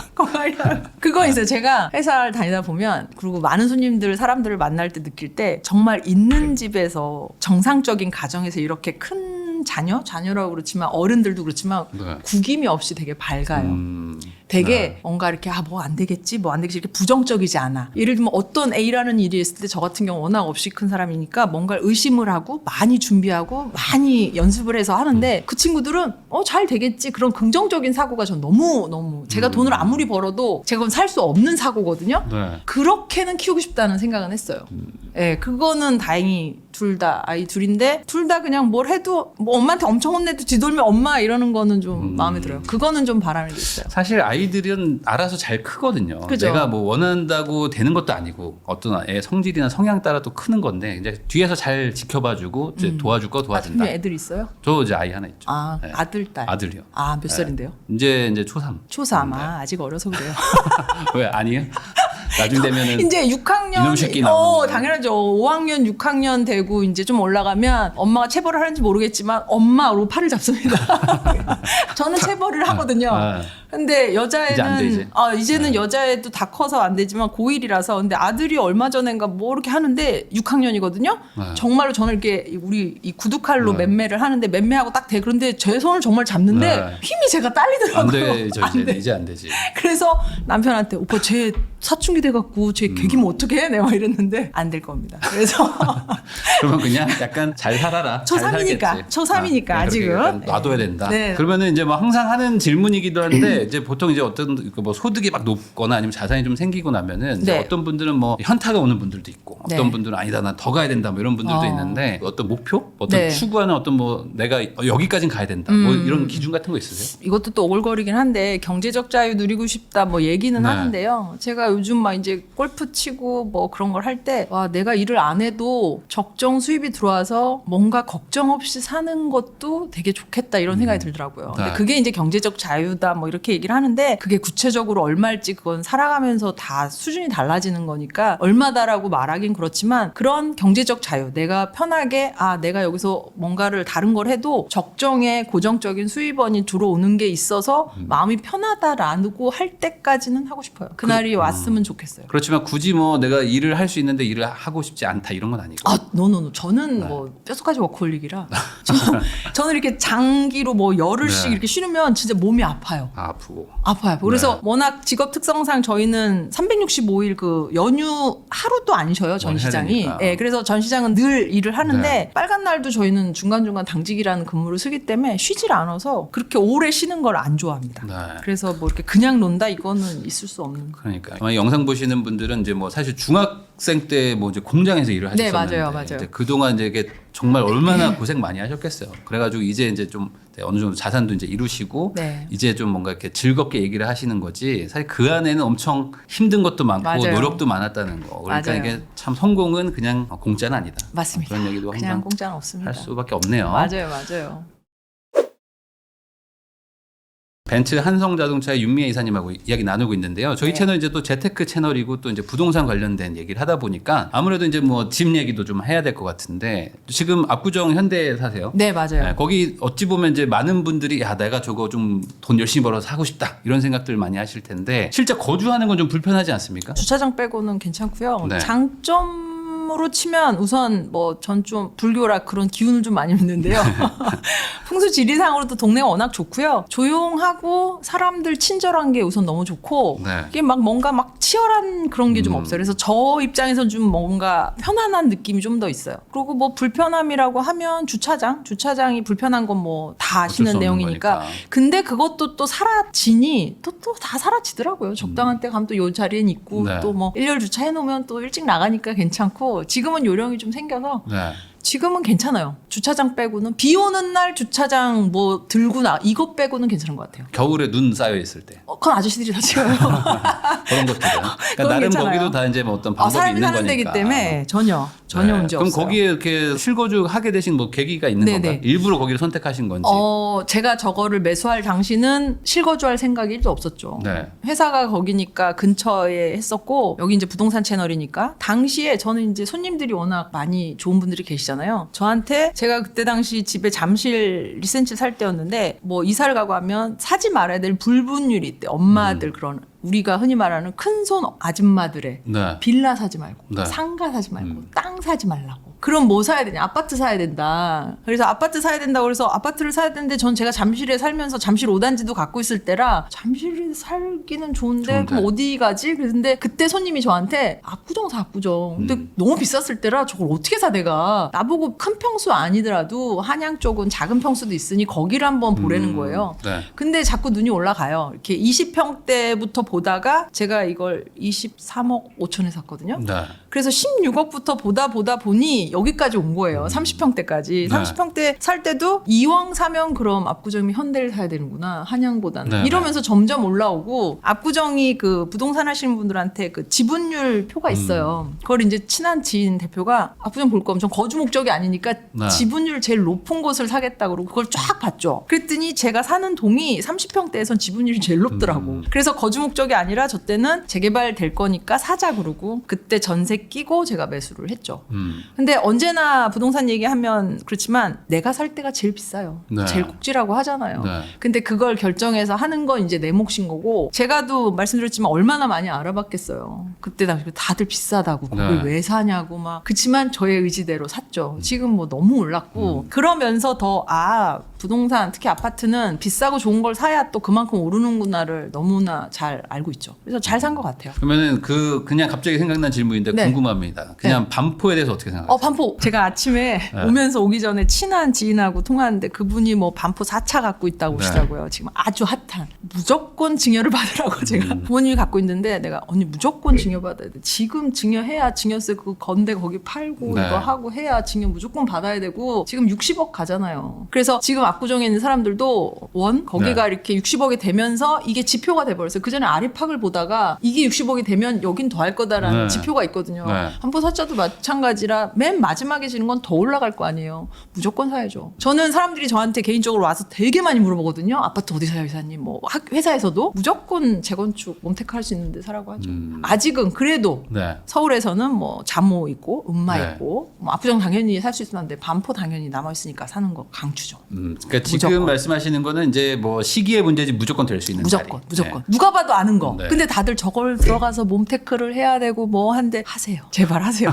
S1: 그거 있어요. 제가 회사를 다니다 보면 그리고 많은 손님들 사람들을 만날 때 느낄 때 정말 있는 집에서 정상적인 가정에서 이렇게 큰 자녀라고 그렇지만 어른들도 그렇지만
S2: 네.
S1: 구김이 없이 되게 밝아요. 되게
S2: 네.
S1: 뭔가 이렇게 뭐 안 되겠지 뭐 안 되겠지 이렇게 부정적이지 않아. 예를 들면 어떤 A라는 일이 있을 때 저 같은 경우 워낙 없이 큰 사람이니까 뭔가를 의심을 하고 많이 준비하고 많이 연습을 해서 하는데 그 친구들은 잘 되겠지 그런 긍정적인 사고가 전 너무 제가 돈을 아무리 벌어도 제가 그건 살 수 없는 사고거든요.
S2: 네.
S1: 그렇게는 키우고 싶다는 생각은 했어요. 예, 그거는 다행히 둘 다 아이 둘인데 둘 다 그냥 뭘 해도 뭐 엄마한테 엄청 혼내도 뒤돌면 엄마 이러는 거는 좀 마음에 들어요. 그거는 좀 바람이 있어요.
S2: 사실 아이들은 알아서 잘 크거든요.
S1: 그죠.
S2: 내가 뭐 원한다고 되는 것도 아니고 어떤 애 성질이나 성향 따라 또 크는 건데 이제 뒤에서 잘 지켜봐주고 이제 도와줄 거 도와준다.
S1: 애들 있어요?
S2: 저 이제 아이 하나 있죠.
S1: 아
S2: 네.
S1: 아들 딸.
S2: 아들이요.
S1: 아 몇 살인데요?
S2: 이제 초3.
S1: 초3 아직 어려서 그래요.
S2: 왜 아니에요? 나중 되면은
S1: 이제 6학년
S2: 이놈 새끼 나오는
S1: 당연하죠. 5학년 6학년 되고 이제 좀 올라가면 엄마가 체벌을 하는지 모르겠지만 엄마로 팔을 잡습니다. 저는 체벌을 하거든요.
S2: 아.
S1: 근데 여자애는
S2: 이제 안 되지.
S1: 이제는 여자애도 다 커서 안 되지만 고1이라서 근데 아들이 얼마 전인가 뭐 이렇게 하는데 6학년이거든요.
S2: 네.
S1: 정말로 저는 이렇게 우리 이 구두칼로
S2: 네.
S1: 맴매를 하는데 맴매하고 딱 돼. 그런데 제 손을 정말 잡는데
S2: 네.
S1: 힘이 제가 딸리더라고요.
S2: 안 되죠 이제 안 되지.
S1: 그래서 남편한테 오빠 쟤 사춘기 돼갖고 쟤 개기면 어떻게 해? 내가 막 이랬는데 안 될 겁니다. 그래서
S2: 그러면 그냥 약간 잘 살아라. 잘
S1: 초3이니까,
S2: 살겠지.
S1: 초3이니까
S2: 그렇게
S1: 아직은.
S2: 약간 놔둬야 된다.
S1: 네.
S2: 그러면은 이제 뭐 항상 하는 질문이기도 한데 이제 보통 이제 어떤 뭐 소득이 막 높거나 아니면 자산이 좀 생기고 나면은 이제
S1: 네.
S2: 어떤 분들은 뭐 현타가 오는 분들도 있고
S1: 네.
S2: 어떤 분들은 아니다 나 더 가야 된다 뭐 이런 분들도 있는데 어떤 목표, 어떤
S1: 네.
S2: 추구하는 어떤 뭐 내가 여기까진 가야 된다 뭐 이런 기준 같은 거 있으세요?
S1: 이것도 또 오글거리긴 한데 경제적 자유 누리고 싶다 뭐 얘기는
S2: 네.
S1: 하는데요. 제가 요즘 막 이제 골프 치고 뭐 그런 걸 할 때 와 내가 일을 안 해도 적정 수입이 들어와서 뭔가 걱정 없이 사는 것도 되게 좋겠다 이런 생각이 들더라고요. 근데
S2: 네.
S1: 그게 이제 경제적 자유다 뭐 이렇게 얘기를 하는데 그게 구체적으로 얼마일지 그건 살아가면서 다 수준이 달라지는 거니까 얼마다라고 말하긴 그렇지만 그런 경제적 자유 내가 편하게 내가 여기서 뭔가를 다른 걸 해도 적정의 고정적인 수입원이 들어오는 게 있어서 마음이 편하다라고 할 때까지는 하고 싶어요. 그날이 왔으면 좋겠어요.
S2: 그렇지만 굳이 뭐 내가 일을 할 수 있는데 일을 하고 싶지 않다 이런 건 아니고.
S1: 노노노. 저는 뭐 뼛속까지 워커홀릭이라 저는 이렇게 장기로 뭐 열흘씩
S2: 네.
S1: 이렇게 쉬면 진짜 몸이 아파요.
S2: 아프고.
S1: 아파요. 그래서
S2: 네.
S1: 워낙 직업 특성상 저희는 365일 그 연휴 하루도 안 쉬어요. 전
S2: 뭘 해야
S1: 시장이.
S2: 되니까.
S1: 예, 그래서 전 시장은 늘 일을 하는데
S2: 네.
S1: 빨간 날도 저희는 중간중간 당직이라는 근무를 쓰기 때문에 쉬질 않아서 그렇게 오래 쉬는 걸 안 좋아합니다.
S2: 네.
S1: 그래서 뭐 이렇게 그냥 논다 이거는 있을 수 없는.
S2: 그러니까 아마 영상 보시는 분들은 이제 뭐 사실 대학생 때 뭐 이제 공장에서 일을
S1: 네,
S2: 하셨었는데
S1: 맞아요.
S2: 이제 그동안 이제 이게 정말 얼마나 고생 많이 하셨겠어요. 그래가지고 이제 좀 어느 정도 자산도 이제 이루시고
S1: 네.
S2: 이제 좀 뭔가 이렇게 즐겁게 얘기를 하시는 거지. 사실 그 안에는 엄청 힘든 것도 많고
S1: 맞아요.
S2: 노력도 많았다는 거. 그러니까
S1: 맞아요.
S2: 이게 참 성공은 그냥 공짜는 아니다.
S1: 맞습니다.
S2: 그런 얘기도
S1: 그냥
S2: 항상
S1: 공짜는 없습니다.
S2: 할 수밖에 없네요.
S1: 맞아요.
S2: 벤츠 한성자동차의 윤미애 이사님하고 이야기 나누고 있는데요. 저희
S1: 네.
S2: 채널 이제 또 재테크 채널이고 또 이제 부동산 관련된 얘기를 하다 보니까 아무래도 이제 뭐 집 얘기도 좀 해야 될 것 같은데 지금 압구정 현대에 사세요.
S1: 네, 맞아요.
S2: 네, 거기 어찌 보면 이제 많은 분들이 야 내가 저거 좀 돈 열심히 벌어서 사고 싶다 이런 생각들 많이 하실 텐데 실제 거주하는 건 좀 불편하지 않습니까?
S1: 주차장 빼고는 괜찮고요.
S2: 네.
S1: 장점으로 치면 우선 뭐 전 좀 불교라 그런 기운을 좀 많이 믿는데요. 풍수 지리상으로도 동네가 워낙 좋고요. 조용하고 사람들 친절한 게 우선 너무 좋고
S2: 네.
S1: 이게 막 뭔가 막 치열한 그런 게 좀 없어요. 그래서 저 입장에선 좀 뭔가 편안한 느낌이 좀 더 있어요. 그리고 뭐 불편함이라고 하면 주차장이 불편한 건 뭐 다
S2: 어쩔 수
S1: 아시는
S2: 없는
S1: 내용이니까.
S2: 거니까.
S1: 근데 그것도 또 사라지니 또 다 사라지더라고요. 적당한 때 가면 또 요 자리엔 있고
S2: 네.
S1: 또 뭐 일렬 주차해 놓으면 또 일찍 나가니까 괜찮고 지금은 요령이 좀 생겨서
S2: 네.
S1: 지금은 괜찮아요. 주차장 빼고는 비 오는 날 주차장 뭐 들고 이것 빼고는 괜찮은 것 같아요.
S2: 겨울에 눈 쌓여 있을 때
S1: 그건 아저씨들이 다 지어요.
S2: 그런 것들은 그러니까
S1: 그건
S2: 나름
S1: 괜찮아요.
S2: 거기도 다 이제 뭐 어떤 방법이
S1: 사람이
S2: 있는
S1: 사는
S2: 거니까.
S1: 데기 때문에 전혀
S2: 네.
S1: 문제
S2: 그럼
S1: 없어요.
S2: 거기에 이렇게 실거주 하게 되신 뭐 계기가 있는
S1: 네네.
S2: 건가요? 일부러 거기를 선택하신 건지.
S1: 제가 저거를 매수할 당시는 실거주할 생각이 1도 없었죠.
S2: 네.
S1: 회사가 거기니까 근처에 했었고 여기 이제 부동산 채널이니까 당시에 저는 이제 손님들이 워낙 많이 좋은 분들이 계시잖아요. 저한테 제가 그때 당시 집에 잠실 리센치 살 때였는데 뭐 이사를 가고 하면 사지 말아야 될 불분율이 있대. 엄마들 그런 우리가 흔히 말하는 큰손 아줌마들의
S2: 네.
S1: 빌라 사지 말고
S2: 네.
S1: 상가 사지 말고 땅 사지 말라고. 그럼 뭐 사야 되냐? 아파트 사야 된다. 그래서 아파트 사야 된다고 그래서 아파트를 사야 되는데 전 제가 잠실에 살면서 잠실 5단지도 갖고 있을 때라 잠실에 살기는 좋은데 그럼 어디 가지? 그런데 그때 손님이 저한테 압구정 사 압구정. 근데 너무 비쌌을 때라 저걸 어떻게 사 내가. 나보고 큰 평수 아니더라도 한양 쪽은 작은 평수도 있으니 거기를 한번 보라는 거예요.
S2: 네.
S1: 근데 자꾸 눈이 올라가요. 이렇게 20평대부터 보다가 제가 이걸 23억 5천에 샀거든요.
S2: 네.
S1: 그래서 16억부터 보다 보니 여기까지 온 거예요. 30평대까지.
S2: 네.
S1: 30평대 살 때도 이왕 사면 그럼 압구정이 현대를 사야 되는구나. 한양보다는.
S2: 네,
S1: 이러면서 점점 올라오고 압구정이 그 부동산 하시는 분들한테 그 지분율 표가 있어요. 그걸 이제 친한 지인 대표가 압구정 볼 거면 전 거주 목적이 아니니까
S2: 네.
S1: 지분율 제일 높은 곳을 사겠다고 그러고 그걸 쫙 봤죠. 그랬더니 제가 사는 동이 30평대에선 지분율이 제일 높더라고. 그래서 거주 목적이 아니라 저 때는 재개발 될 거니까 사자 그러고 그때 전세 끼고 제가 매수를 했죠. 근데 언제나 부동산 얘기하면 그렇지만 내가 살 때가 제일 비싸요.
S2: 네.
S1: 제일 꼭지라고 하잖아요.
S2: 네.
S1: 근데 그걸 결정해서 하는 건 이제 내 몫인 거고 제가도 말씀드렸지만 얼마나 많이 알아봤겠어요. 그때 당시 다들 비싸다고 그걸
S2: 네.
S1: 왜 사냐고 막 그치만 저의 의지대로 샀죠. 지금 뭐 너무 올랐고 그러면서 더 부동산 특히 아파트는 비싸고 좋은 걸 사야 또 그만큼 오르는구나를 너무나 잘 알고 있죠. 그래서 잘 산 것 같아요.
S2: 그러면은 그냥 갑자기 생각난 질문인데
S1: 네.
S2: 궁금합니다. 그냥 반포에 대해서 어떻게 생각하세요?
S1: 반포. 제가 아침에
S2: 네.
S1: 오면서 오기 전에 친한 지인하고 통화하는데 그분이 뭐 반포 4차 갖고 있다고
S2: 네.
S1: 하시더라고요. 지금 아주 핫한. 무조건 증여를 받으라고 제가 부모님이 갖고 있는데 내가 언니 무조건 증여받아야 돼. 지금 증여해야 증여세 그 건대 거기 팔고
S2: 네.
S1: 이거 하고 해야 증여 무조건 받아야 되고 지금 60억 가잖아요. 그래서 지금 압구정에 있는 사람들도 거기가
S2: 네.
S1: 이렇게 60억이 되면서 이게 지표가 돼버렸어요. 그 전에 아리팍을 보다가 이게 60억이 되면 여긴 더 할 거다라는
S2: 네.
S1: 지표가 있거든요.
S2: 네.
S1: 반포 사자도 마찬가지라 맨 마지막에 지는 건 더 올라갈 거 아니에요. 무조건 사야죠. 저는 사람들이 저한테 개인적으로 와서 되게 많이 물어보거든요. 아파트 어디 사요, 이사님? 뭐 회사에서도 무조건 재건축 몬테크 할 수 있는데 사라고 하죠. 아직은 그래도
S2: 네.
S1: 서울에서는 뭐 잠호 있고 음마
S2: 네.
S1: 있고 뭐 압구정 당연히 살 수 있었는데 반포 당연히 남아 있으니까 사는 거 강추죠.
S2: 그러니까 지금
S1: 무조건.
S2: 말씀하시는 거는 이제 뭐 시기의 문제지 무조건 될 수 있는
S1: 무조건
S2: 자리.
S1: 무조건
S2: 네.
S1: 누가 봐도 아는 거.
S2: 네.
S1: 근데 다들 저걸 들어가서 몸테크를 해야 되고 뭐 한데 하세요. 제발 하세요.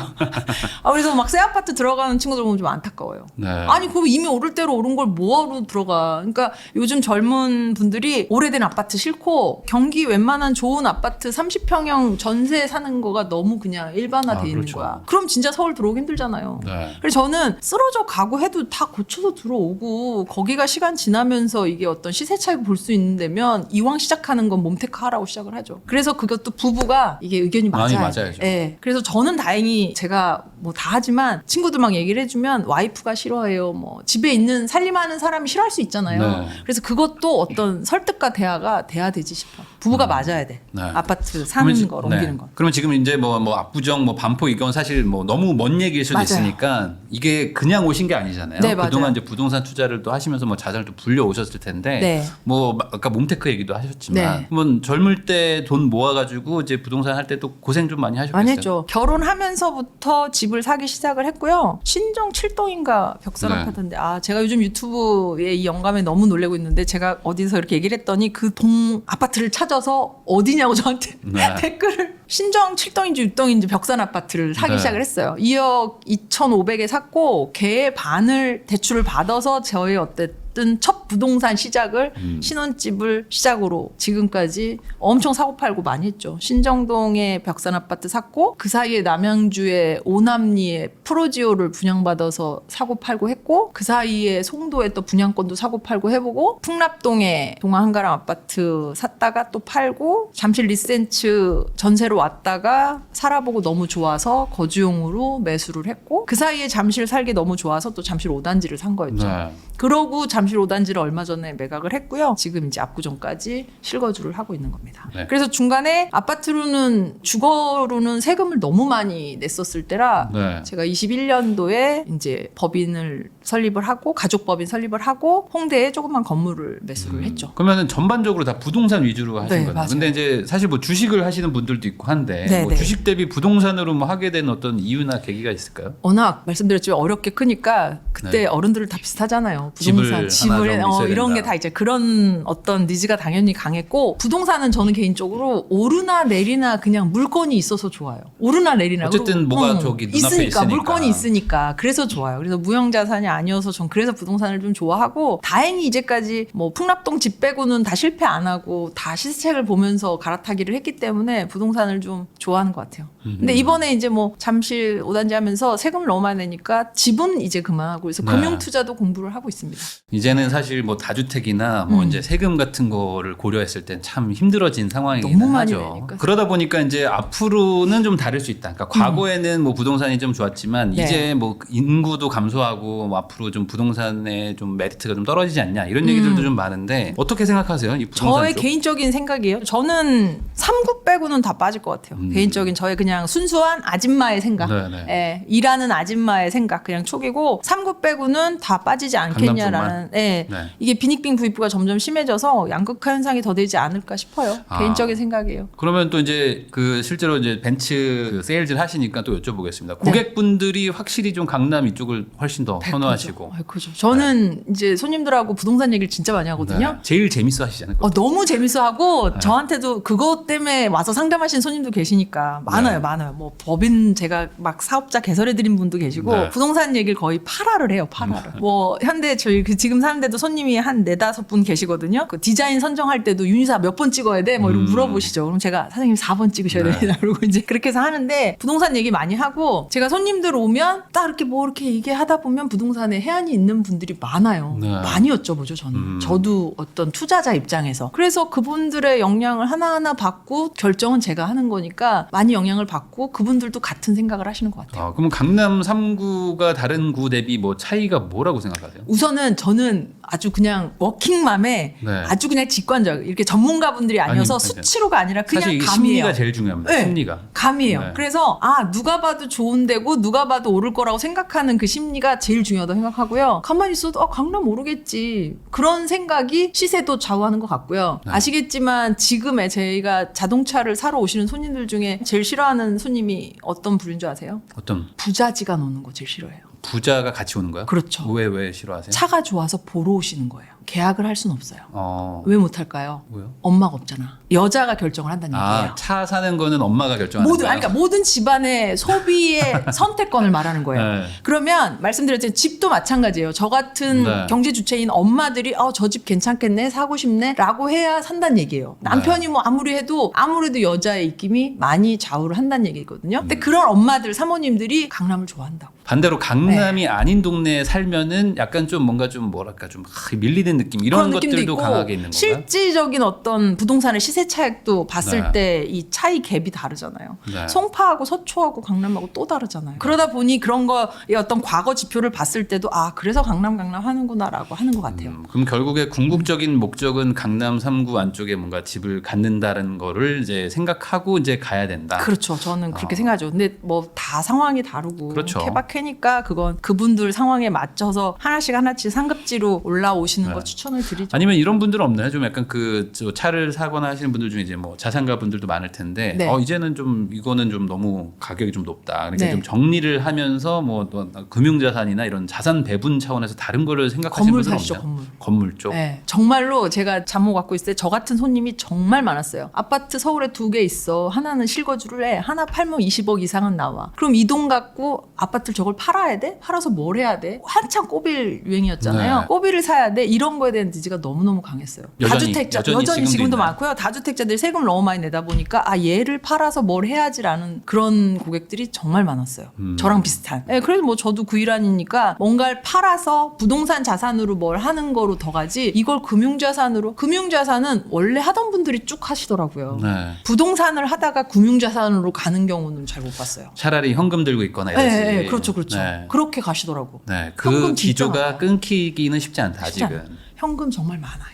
S1: 그래서 막 새 아파트 들어가는 친구들 보면 좀 안타까워요.
S2: 네.
S1: 아니 그거 이미 오를 대로 오른 걸 뭐하러 들어가. 그러니까 요즘 젊은 분들이 오래된 아파트 싫고 경기 웬만한 좋은 아파트 30평형 전세 사는 거가 너무 그냥 일반화돼 있는
S2: 그렇죠.
S1: 거야. 그럼 진짜 서울 들어오기 힘들잖아요.
S2: 네.
S1: 그래서 저는 쓰러져 가고 해도 다 고쳐서 들어오고 거기가 시간 지나면서 이게 어떤 시세 차익을 볼 수 있는 데면 이왕 시작하는 건 몸테크 하라고 시작을 하죠. 그래서 그것도 부부가 이게 의견이
S2: 많이
S1: 맞아요.
S2: 맞아야죠.
S1: 예. 그래서 저는 다행히 제가 뭐 다 하지만 친구들 막 얘기를 해주면 와이프가 싫어해요. 뭐 집에 있는 살림하는 사람이 싫어할 수 있잖아요.
S2: 네.
S1: 그래서 그것도 어떤 설득과 대화가 돼야 되지 싶어. 부부가 맞아야 돼.
S2: 네.
S1: 아파트 사는 거, 옮기는 거.
S2: 그러면 지금 이제 뭐 압구정, 뭐 반포 이건 사실 뭐 너무 먼 얘기일 수도
S1: 맞아요.
S2: 있으니까 이게 그냥 오신 게 아니잖아요.
S1: 네, 맞아요.
S2: 그동안 이제 부동산 투자를 또 하시면서 뭐 자산을 또 불려 오셨을 텐데,
S1: 네.
S2: 뭐 아까 몸테크 얘기도 하셨지만,
S1: 네.
S2: 한번 젊을 때 돈 모아가지고 이제 부동산 할 때 또 고생 좀 많이 하셨겠어요.
S1: 많이 했죠. 결혼하면서부터 집을 사기 시작을 했고요. 신정 7동인가 벽산
S2: 네.
S1: 아파트인데 제가 요즘 유튜브에 이 영감에 너무 놀래고 있는데 제가 어디서 이렇게 얘기를 했더니 그 동 아파트를 찾아서 어디냐고 저한테
S2: 네.
S1: 댓글을 신정 7동인지 6동인지 벽산 아파트를 사기
S2: 네.
S1: 시작을 했어요. 2억 2,500에 샀고 걔의 반을 대출을 받아서 저의 어쨌든 첫 부동산 시작을 신혼집을 시작으로 지금까지 엄청 사고 팔고 많이 했죠. 신정동에 벽산 아파트 샀고 그 사이에 남양주의 오남리에 프로지오를 분양받아서 사고 팔고 했고 그 사이에 송도에 또 분양권도 사고 팔고 해보고 풍납동에 동아 한가람 아파트 샀다가 또 팔고 잠실 리센츠 전세로 왔다가 살아보고 너무 좋아서 거주용으로 매수를 했고 그 사이에 잠실 살기 너무 좋아서 또 잠실 5단지를 산 거였죠.
S2: 네.
S1: 그러고 잠실 5단지를 얼마 전에 매각을 했고요. 지금 이제 압구정까지 실거주를 하고 있는 겁니다.
S2: 네.
S1: 그래서 중간에 아파트로는 주거로는 세금을 너무 많이 냈었을 때라
S2: 네.
S1: 제가 21년도에 이제 법인을 설립을 하고 가족법인 설립을 하고 홍대에 조그만 건물을 매수를 했죠.
S2: 그러면은 전반적으로 다 부동산 위주로 하신
S1: 네,
S2: 거예요.
S1: 맞아요.
S2: 근데 이제 사실 뭐 주식을 하시는 분들도 있고 한데
S1: 네,
S2: 뭐
S1: 네.
S2: 주식 대비 부동산으로 뭐 하게 된 어떤 이유나 계기가 있을까요?
S1: 워낙 말씀드렸지만 어렵게 크니까 그때
S2: 네.
S1: 어른들 다 비슷하잖아요.
S2: 집을
S1: 부동산,
S2: 하나
S1: 집을
S2: 좀 있어야
S1: 이런
S2: 된다.
S1: 게 다 이제 그런 어떤 니즈가 당연히 강했고 부동산은 저는 개인적으로 오르나 내리나 그냥 물건이 있어서 좋아요. 오르나 내리나
S2: 어쨌든
S1: 그리고,
S2: 뭐가 저기 눈앞에 있으니까.
S1: 물건이 있으니까 그래서 좋아요. 그래서 무형 자산이 아니어서 전 그래서 부동산을 좀 좋아하고 다행히 이제까지 뭐 풍납동 집 빼고는 다 실패 안 하고 다 시세책을 보면서 갈아타기를 했기 때문에 부동산을 좀 좋아하는 것 같아요. 근데 이번에 이제 뭐 잠실 5단지 하면서 세금을 너무 많이 내니까 집은 이제 그만하고 그래서
S2: 네.
S1: 금융 투자도 공부를 하고 있습니다.
S2: 이제는 사실 뭐 다주택이나 뭐 이제 세금 같은 거를 고려했을 땐 참 힘들어진 상황이긴
S1: 너무 많이
S2: 하죠.
S1: 내니까.
S2: 그러다 보니까 이제 앞으로는 좀 다를 수 있다. 그러니까 과거에는 뭐 부동산이 좀 좋았지만
S1: 네.
S2: 이제 뭐 인구도 감소하고 뭐 앞으로 좀 부동산의 좀 메리트가 좀 떨어지지 않냐 이런 얘기들도 좀 많은데 어떻게 생각하세요? 이 부동산
S1: 저의
S2: 쪽?
S1: 개인적인 생각이에요. 저는 3구 빼고는 다 빠질 것 같아요. 개인적인 저의 그냥 순수한 아줌마의 생각.
S2: 네네.
S1: 예, 일하는 아줌마의 생각 그냥 촉이고 3구 빼고는 다 빠지지 않겠냐라는 예,
S2: 네.
S1: 이게 빈익빈 구입부가 점점 심해져서 양극화 현상이 더 되지 않을까 싶어요. 개인적인 생각이에요.
S2: 그러면 또 이제 그 실제로 이제 벤츠 그 세일즈를 하시니까 또 여쭤보겠습니다. 고객분들이 확실히 좀 강남 이쪽을 훨씬 더 선호하시고.
S1: 그죠. 저는 이제 손님들하고 부동산 얘기를 진짜 많이 하거든요.
S2: 네. 제일 재밌어 하시잖아요.
S1: 너무 재밌어하고
S2: 네.
S1: 저한테도 그것 때문에 와서 상담하시는 손님도 계시니까 많아요,
S2: 네.
S1: 많아요. 뭐 법인 제가 막 사업자 개설해드린 분도 계시고
S2: 네.
S1: 부동산 얘기를 거의 8화를 해요, 8화를. 뭐 현대 저희 그 지금 사는데도 손님이 한 4-5분 계시거든요. 그 디자인 선정할 때도 윤희사 몇 번 찍어야 돼? 뭐 이러고 물어보시죠. 그럼 제가 사장님 4번 찍으셔야
S2: 네.
S1: 됩니다. 그러고 이제 그렇게 해서 하는데 부동산 얘기 많이 하고 제가 손님들 오면 딱 이렇게 뭐 이렇게 얘기하다 보면 부동산에 해안이 있는 분들이 많아요.
S2: 네.
S1: 많이 여쭤보죠, 저는. 저도 어떤 투자자 입장에서. 그래서 그분들의 영향을 하나하나 받고 결정은 제가 하는 거니까 많이 영향을 받고 그분들도 같은 생각을 하시는 것 같아요.
S2: 그럼 강남 3구가 다른 구 대비 뭐 차이가 뭐라고 생각하세요?
S1: 우선은 저는 아주 그냥 워킹맘에
S2: 네.
S1: 아주 그냥 직관적 이렇게 전문가분들이 아니어서
S2: 아니,
S1: 수치로가 아니라 그냥
S2: 사실 이게
S1: 감이에요.
S2: 심리가 제일 중요합니다.
S1: 네.
S2: 심리가.
S1: 감이에요.
S2: 네.
S1: 그래서 누가 봐도 좋은 데고 누가 봐도 오를 거라고 생각하는 그 심리가 제일 중요하다고 생각하고요. 가만히 있어도 강남 오르겠지. 그런 생각이 시세도 좌우하는 것 같고요.
S2: 네.
S1: 아시겠지만 지금의 저희가 자동차를 사러 오시는 손님들 중에 제일 싫어하는 손님이 어떤 부류인 줄 아세요?
S2: 어떤
S1: 부자지간 오는 거 제일 싫어해요.
S2: 부자가 같이 오는 거예요?
S1: 그렇죠.
S2: 왜 싫어하세요?
S1: 차가 좋아서 보러 오시는 거예요. 계약을 할 수는 없어요. 왜 못할까요?
S2: 왜요?
S1: 엄마가 없잖아. 여자가 결정을 한다는 얘기예요.
S2: 차 사는 거는 엄마가 결정하는 거예요?
S1: 그러니까 모든 집안의 소비의 선택권을 말하는 거예요.
S2: 네.
S1: 그러면 말씀드렸지만 집도 마찬가지예요. 저 같은
S2: 네.
S1: 경제 주체인 엄마들이 저 집 괜찮겠네, 사고 싶네 라고 해야 산다는 얘기예요. 남편이 뭐 아무리 해도 아무래도 여자의 입김이 많이 좌우를 한다는 얘기거든요. 근데 그런 엄마들, 사모님들이 강남을 좋아한다고.
S2: 반대로 강남이 아닌 동네에 살면은 약간 좀 뭔가 좀 뭐랄까 좀 밀리는 느낌 이런
S1: 그런 느낌도
S2: 것들도
S1: 있고
S2: 강하게 있는 건가요?
S1: 실질적인 어떤 부동산의 시세 차익도 봤을
S2: 네.
S1: 때 이 차이 갭이 다르잖아요.
S2: 네.
S1: 송파하고 서초하고 강남하고 또 다르잖아요. 그러다 보니 그런 거의 어떤 과거 지표를 봤을 때도 아 그래서 강남 하는구나라고 하는 것 같아요.
S2: 그럼 결국에 궁극적인 목적은 강남 3구 안쪽에 뭔가 집을 갖는다는 거를 이제 생각하고 이제 가야 된다.
S1: 그렇죠. 저는 그렇게 생각하죠. 근데 뭐 다 상황이 다르고
S2: 그렇죠.
S1: 케바케니까 그건 그분들 상황에 맞춰서 하나씩 상급지로 올라오시는
S2: 네.
S1: 거 추천을 드리죠.
S2: 아니면 이런 분들은 없나요? 좀 약간 저 차를 사거나 하시는 분들 중에 이제 뭐 자산가 분들도 많을 텐데
S1: 네.
S2: 이제는 좀 이거는 좀 너무 가격이 좀 높다. 그러니까
S1: 네.
S2: 좀 정리를 하면서 뭐 또 금융자산이나 이런 자산 배분 차원에서 다른 거를 생각하시는
S1: 건물
S2: 분들은
S1: 사시죠,
S2: 없나요? 건물 쪽.
S1: 네, 정말로 제가 잠옷 갖고 있을 때 저 같은 손님이 정말 많았어요. 아파트 서울에 2개 있어. 하나는 실거주를 해. 하나 팔면 20억 이상은 나와. 그럼 이 돈 갖고 아파트를 저걸 팔아야 돼? 팔아서 뭘 해야 돼? 한창 꼬빌 유행이었잖아요.
S2: 네.
S1: 꼬빌을 사야 돼? 이런 거에 대한 니즈가 너무너무 강했어요.
S2: 여전히
S1: 여전히
S2: 지금도
S1: 지금도
S2: 있나요?
S1: 많고요. 다주택자들이 세금 너무 많이 내다 보니까 아 얘를 팔아서 뭘 해야지라는 그런 고객들이 정말 많았어요. 저랑 비슷한. 네, 그래서 뭐 저도 그 일환이니까 뭔가를 팔아서 부동산 자산으로 뭘 하는 거로 더 가지 이걸 금융자산으로 금융자산은 원래 하던 분들이 쭉 하시더라고요.
S2: 네.
S1: 부동산을 하다가 금융자산으로 가는 경우는 잘 못 봤어요.
S2: 차라리 현금 들고 있거나 이러지.
S1: 네, 네, 그렇죠.
S2: 네.
S1: 그렇게 가시더라고.
S2: 네,
S1: 현금
S2: 그
S1: 진짜
S2: 기조가
S1: 많아요.
S2: 끊기기는 쉽지 않다
S1: 쉽지
S2: 아직은.
S1: 않아요. 현금 정말 많아요.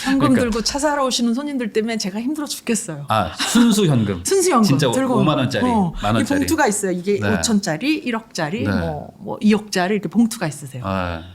S1: 현금
S2: 그러니까.
S1: 들고 차 사러 오시는 손님들 때문에 제가 힘들어 죽겠어요.
S2: 순수 현금.
S1: 순수 현금
S2: 진짜
S1: 들고
S2: 5만 원짜리, 만
S1: 이
S2: 원짜리.
S1: 봉투가 있어요. 이게
S2: 네.
S1: 5천짜리, 1억짜리,
S2: 네.
S1: 뭐 2억짜리 이렇게 봉투가 있으세요.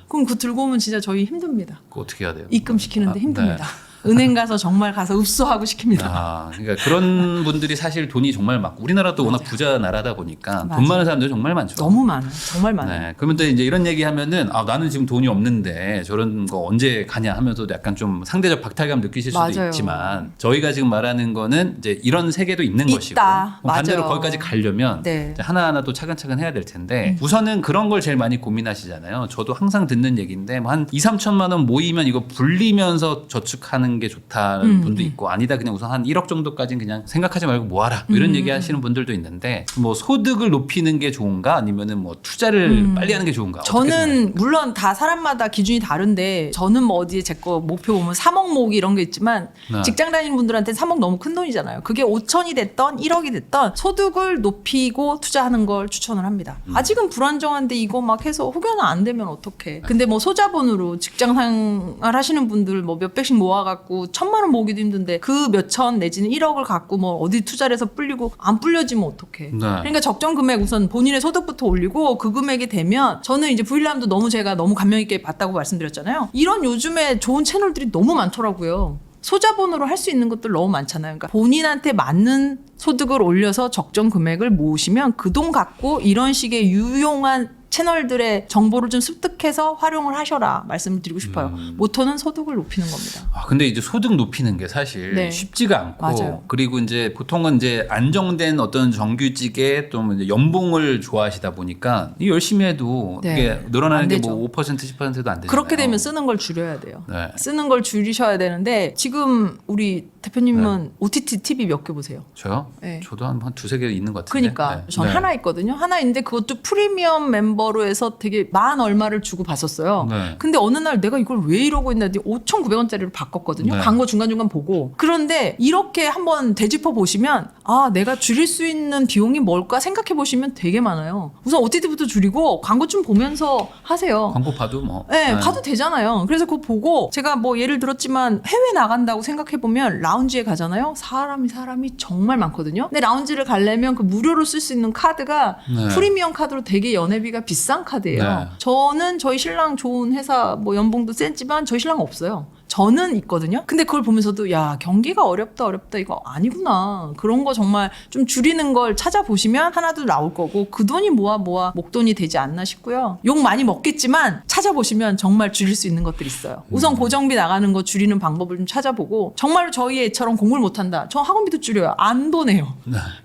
S1: 그럼 그거 들고 오면 진짜 저희 힘듭니다.
S2: 그거 어떻게 해야 돼요?
S1: 입금시키는데 힘듭니다. 은행 가서 정말 가서 읍소하고 시킵니다.
S2: 그러니까 그런 분들이 사실 돈이 정말 많고 우리나라도 워낙 부자 나라다 보니까 돈
S1: 맞아요.
S2: 많은 사람들이 정말 많죠.
S1: 너무 많아요. 정말 많아요.
S2: 네. 그러면 또 이제 이런 얘기 하면은 나는 지금 돈이 없는데 저런 거 언제 가냐 하면서도 약간 좀 상대적 박탈감 느끼실 수도
S1: 맞아요.
S2: 있지만 저희가 지금 말하는 거는 이제 이런 세계도 있는
S1: 있다.
S2: 것이고 그럼 반대로
S1: 맞아요.
S2: 거기까지 가려면
S1: 네.
S2: 이제 하나하나 또 차근차근 해야 될 텐데 우선은 그런 걸 제일 많이 고민하시잖아요. 저도 항상 듣는 얘기인데 뭐 한 2, 3천만 원 모이면 이거 불리면서 저축하는 게 좋다는 분도 있고 아니다 그냥 우선 한 1억 정도까지는 그냥 생각하지 말고 모아라 뭐 이런 얘기 하시는 분들도 있는데 뭐 소득을 높이는 게 좋은가 아니면은 뭐 투자를 빨리 하는 게 좋은가? 어떻게 생각해요?
S1: 저는 물론 다 사람마다 기준이 다른데 저는 뭐 어디에 제 거 목표 보면 3억 모으기 이런 게 있지만
S2: 네.
S1: 직장 다니는 분들한테 3억 너무 큰 돈이잖아요. 그게 5천이 됐던 1억이 됐던 소득을 높이고 투자하는 걸 추천을 합니다. 아직은 불안정한데 이거 막 해서 혹여나 안 되면 어떡해. 근데 뭐 소자본으로 직장 생활 하시는 분들 뭐 몇백씩 모아갖고 1,000만 원 모으기도 힘든데 그 몇천 내지는 1억을 갖고 뭐 어디 투자를 해서 불리고 안 불려지면 어떡해.
S2: 네.
S1: 그러니까 적정 금액 우선 본인의 소득부터 올리고 그 금액이 되면 저는 이제 부일남도 제가 너무 감명 있게 봤다고 말씀드렸잖아요. 이런 요즘에 좋은 채널들이 너무 많더라고요. 소자본으로 할 수 있는 것들 너무 많잖아요. 그러니까 본인한테 맞는 소득을 올려서 적정 금액을 모으시면 그 돈 갖고 이런 식의 유용한 채널들의 정보를 좀 습득해서 활용을 하셔라 말씀을 드리고 싶어요. 모토는 소득을 높이는 겁니다.
S2: 근데 이제 소득 높이는 게 사실
S1: 네.
S2: 쉽지가 않고
S1: 맞아요.
S2: 그리고 이제 보통은 이제 안정된 어떤 정규직에 또 이제 연봉을 좋아하시다 보니까 이 열심히 해도
S1: 네.
S2: 이게 늘어나는
S1: 안
S2: 게
S1: 되죠.
S2: 뭐 5% 10%도 안 되잖아요.
S1: 그렇게 되면 쓰는 걸 줄여야 돼요.
S2: 네.
S1: 쓰는 걸 줄이셔야 되는데 지금 우리 대표님은 OTT TV 몇 개 보세요?
S2: 저요?
S1: 네.
S2: 저도 한 두세 개 있는 것 같은데.
S1: 그러니까
S2: 네.
S1: 전
S2: 네.
S1: 하나 있거든요. 하나 있는데 그것도 프리미엄 멤버로 해서 되게 만 얼마를 주고 봤었어요.
S2: 네.
S1: 근데 어느 날 내가 이걸 왜 이러고 있나 했더니 5,900원짜리로 바꿨거든요.
S2: 네.
S1: 광고 중간중간 보고. 그런데 이렇게 한번 되짚어 보시면 아 내가 줄일 수 있는 비용이 뭘까 생각해 보시면 되게 많아요. 우선 OTT부터 줄이고 광고 좀 보면서 하세요.
S2: 광고 봐도 뭐.
S1: 네, 봐도 되잖아요. 그래서 그거 보고 제가 뭐 예를 들었지만 해외 나간다고 생각해 보면 라운지에 가잖아요. 사람이 정말 많거든요. 근데 라운지를 가려면 그 무료로 쓸 수 있는 카드가
S2: 네.
S1: 프리미엄 카드로 되게 연회비가 비싼 카드예요.
S2: 네.
S1: 저는 저희 신랑 좋은 회사 뭐 연봉도 센지만 저희 신랑 없어요. 저는 있거든요. 근데 그걸 보면서도 야 경기가 어렵다 이거 아니구나. 그런 거 정말 좀 줄이는 걸 찾아보시면 하나도 나올 거고 그 돈이 모아 목돈이 되지 않나 싶고요. 욕 많이 먹겠지만 찾아보시면 정말 줄일 수 있는 것들이 있어요. 우선 고정비 나가는 거 줄이는 방법을 좀 찾아보고 정말로 저희 애처럼 공부를 못한다. 저 학원비도 줄여요. 안 보내요.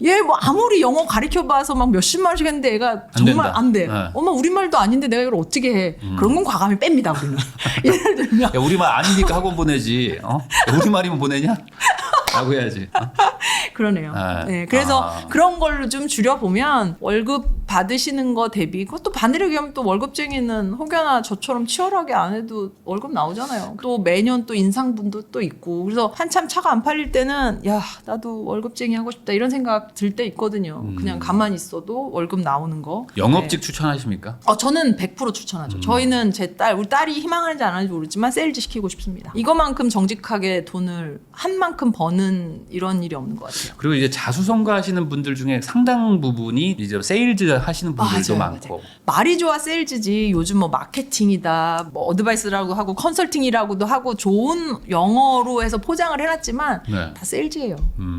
S1: 얘 뭐 아무리 영어 가르쳐봐서 막 몇십만 원씩 했는데 애가
S2: 안
S1: 정말
S2: 된다.
S1: 안 돼.
S2: 네.
S1: 엄마 우리말도 아닌데 내가 이걸 어떻게 해. 그런 건 과감히 뺍니다 우리는. 예를 들면
S2: 야, 우리말 아니니까 학원 보내지. 우리말이면 보내냐? 라고 해야지.
S1: 그러네요.
S2: 네.
S1: 네, 그래서
S2: 아.
S1: 그런 걸로 좀 줄여보면 월급 받으시는 거 대비 그것도 반대로 얘기하면 또 월급쟁이는 혹여나 저처럼 치열하게 안 해도 월급 나오잖아요. 또 매년 또 인상분도 또 있고 그래서 한참 차가 안 팔릴 때는 야 나도 월급쟁이 하고 싶다 이런 생각 들 때 있거든요. 그냥 가만히 있어도 월급 나오는 거.
S2: 영업직 추천하십니까?
S1: 저는 100% 추천하죠. 저희는 우리 딸이 희망하는지 안 하는지 모르지만 세일즈 시키고 싶습니다. 이거만큼 정직하게 돈을 한 만큼 버는 이런 일이 없는 것 같아요.
S2: 그리고 이제 자수성가 하시는 분들 중에 상당 부분이 이제 세일즈 하시는 분들도 많고.
S1: 맞아요. 말이 좋아 세일즈지 요즘 뭐 마케팅이다 뭐 어드바이스라고 하고 컨설팅이라고도 하고 좋은 영어로 해서 포장을 해놨지만
S2: 네.
S1: 다 세일즈예요.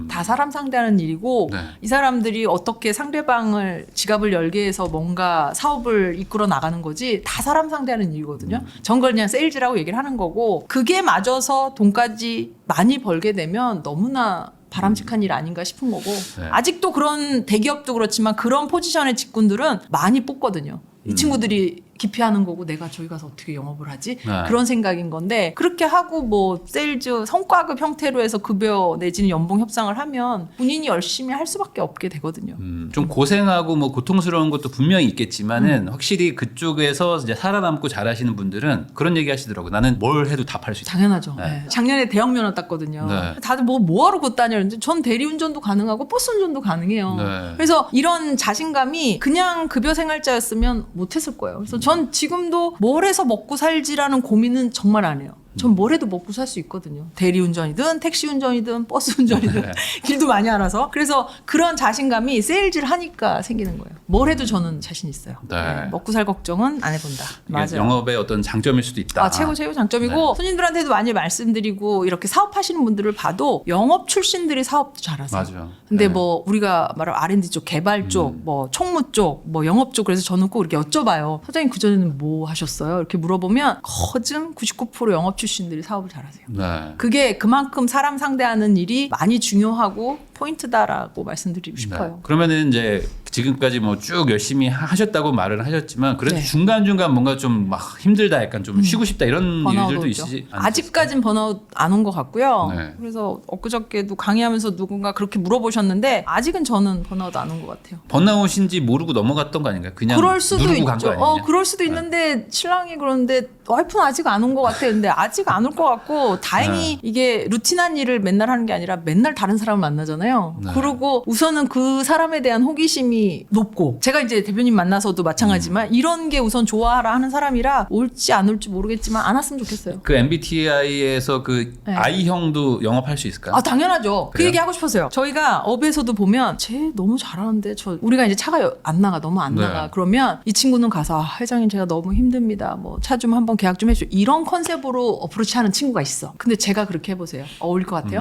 S1: 다 사람 상대하는 일이고
S2: 네.
S1: 이 사람들이 어떻게 상대방을 지갑을 열게 해서 뭔가 사업을 이끌어 나가는 거지 다 사람 상대하는 일이거든요. 전 그걸 그냥 세일즈라고 얘기를 하는 거고 그게 맞아서 돈까지 많이 벌게 되면 너무나 바람직한 일 아닌가 싶은 거고
S2: 네.
S1: 아직도 그런 대기업도 그렇지만 그런 포지션의 직군들은 많이 뽑거든요. 이 친구들이 기피하는 거고 내가 저기 가서 어떻게 영업을 하지?
S2: 네.
S1: 그런 생각인 건데 그렇게 하고 뭐 세일즈 성과급 형태로 해서 급여 내지는 연봉 협상을 하면 본인이 열심히 할 수밖에 없게 되거든요.
S2: 좀 고생하고 뭐 고통스러운 것도 분명히 있겠지만은 확실히 그쪽에서 이제 살아남고 잘하시는 분들은 그런 얘기 하시더라고요. 나는 뭘 해도 다 팔 수 있다.
S1: 당연하죠.
S2: 네.
S1: 네. 작년에 대형 면허 땄거든요.
S2: 네.
S1: 다들 뭐하러 그거 따냐는데 전 대리운전도 가능하고 버스 운전도 가능해요.
S2: 네.
S1: 그래서 이런 자신감이 그냥 급여 생활자였으면 못했을 거예요. 그래서 전 지금도 뭘 해서 먹고 살지라는 고민은 정말 안 해요. 전 뭘 해도 먹고 살 수 있거든요. 대리운전이든 택시운전이든 버스운전이든
S2: 네.
S1: 길도 많이 알아서. 그래서 그런 자신감이 세일즈를 하니까 생기는 거예요. 뭘 해도 저는 자신 있어요.
S2: 네.
S1: 네, 먹고 살 걱정은 안 해본다.
S2: 이게
S1: 맞아요.
S2: 영업의 어떤 장점일 수도 있다.
S1: 최고 장점이고 손님들한테도 많이 말씀드리고 이렇게 사업하시는 분들을 봐도 영업 출신들이 사업도 잘하세요.
S2: 맞아요.
S1: 근데
S2: 네.
S1: 뭐 우리가 말하는 R&D 쪽, 개발 쪽, 뭐 총무 쪽, 뭐 영업 쪽 그래서 저는 꼭 이렇게 여쭤봐요. 사장님 그전에는 뭐 하셨어요? 이렇게 물어보면 거진 99% 영업 출신들이 사업을 잘하세요.
S2: 네.
S1: 그게 그만큼 사람 상대하는 일이 많이 중요하고 포인트다라고 말씀드리고 싶어요.
S2: 그러면은 이제 지금까지 뭐 쭉 열심히 하셨다고 말을 하셨지만 그래도
S1: 네.
S2: 중간중간 뭔가 좀 막 힘들다 약간 좀 쉬고 싶다 이런
S1: 번아웃
S2: 일들도
S1: 오죠.
S2: 있으시 않으셨어요?
S1: 아직까진 번아웃 안 온 것 같고요.
S2: 네.
S1: 그래서 엊그저께도 강의하면서 누군가 그렇게 물어보셨는데 아직은 저는 번아웃 안 온 것 같아요.
S2: 번아웃인지 모르고 넘어갔던 거 아닌가요? 그냥
S1: 그럴 수도
S2: 누르고 간 거
S1: 있죠.
S2: 아니냐?
S1: 그럴 수도 있는데 신랑이 그러는데 와이프는 아직 안 온 것 같아. 근데 아직 안 올 것 같고 다행히 이게 루틴한 일을 맨날 하는 게 아니라 맨날 다른 사람을 만나잖아요.
S2: 네.
S1: 그리고 우선은 그 사람에 대한 호기심이 높고 제가 이제 대표님 만나서도 마찬가지지만 이런 게 우선 좋아하라 하는 사람이라 올지 안 올지 모르겠지만 안 왔으면 좋겠어요.
S2: 그 MBTI에서 그
S1: 네.
S2: I형도 영업할 수 있을까요?
S1: 당연하죠. 그
S2: 그래요?
S1: 얘기 하고 싶었어요. 저희가 업에서도 보면 쟤 너무 잘하는데 우리가 이제 차가 안 나가 너무 안
S2: 네.
S1: 나가 그러면 이 친구는 가서 회장님 제가 너무 힘듭니다. 뭐 차 좀 한번 계약 좀 해줘. 이런 컨셉으로 어프로치하는 친구가 있어. 근데 제가 그렇게 해보세요. 어울릴 것 같아요?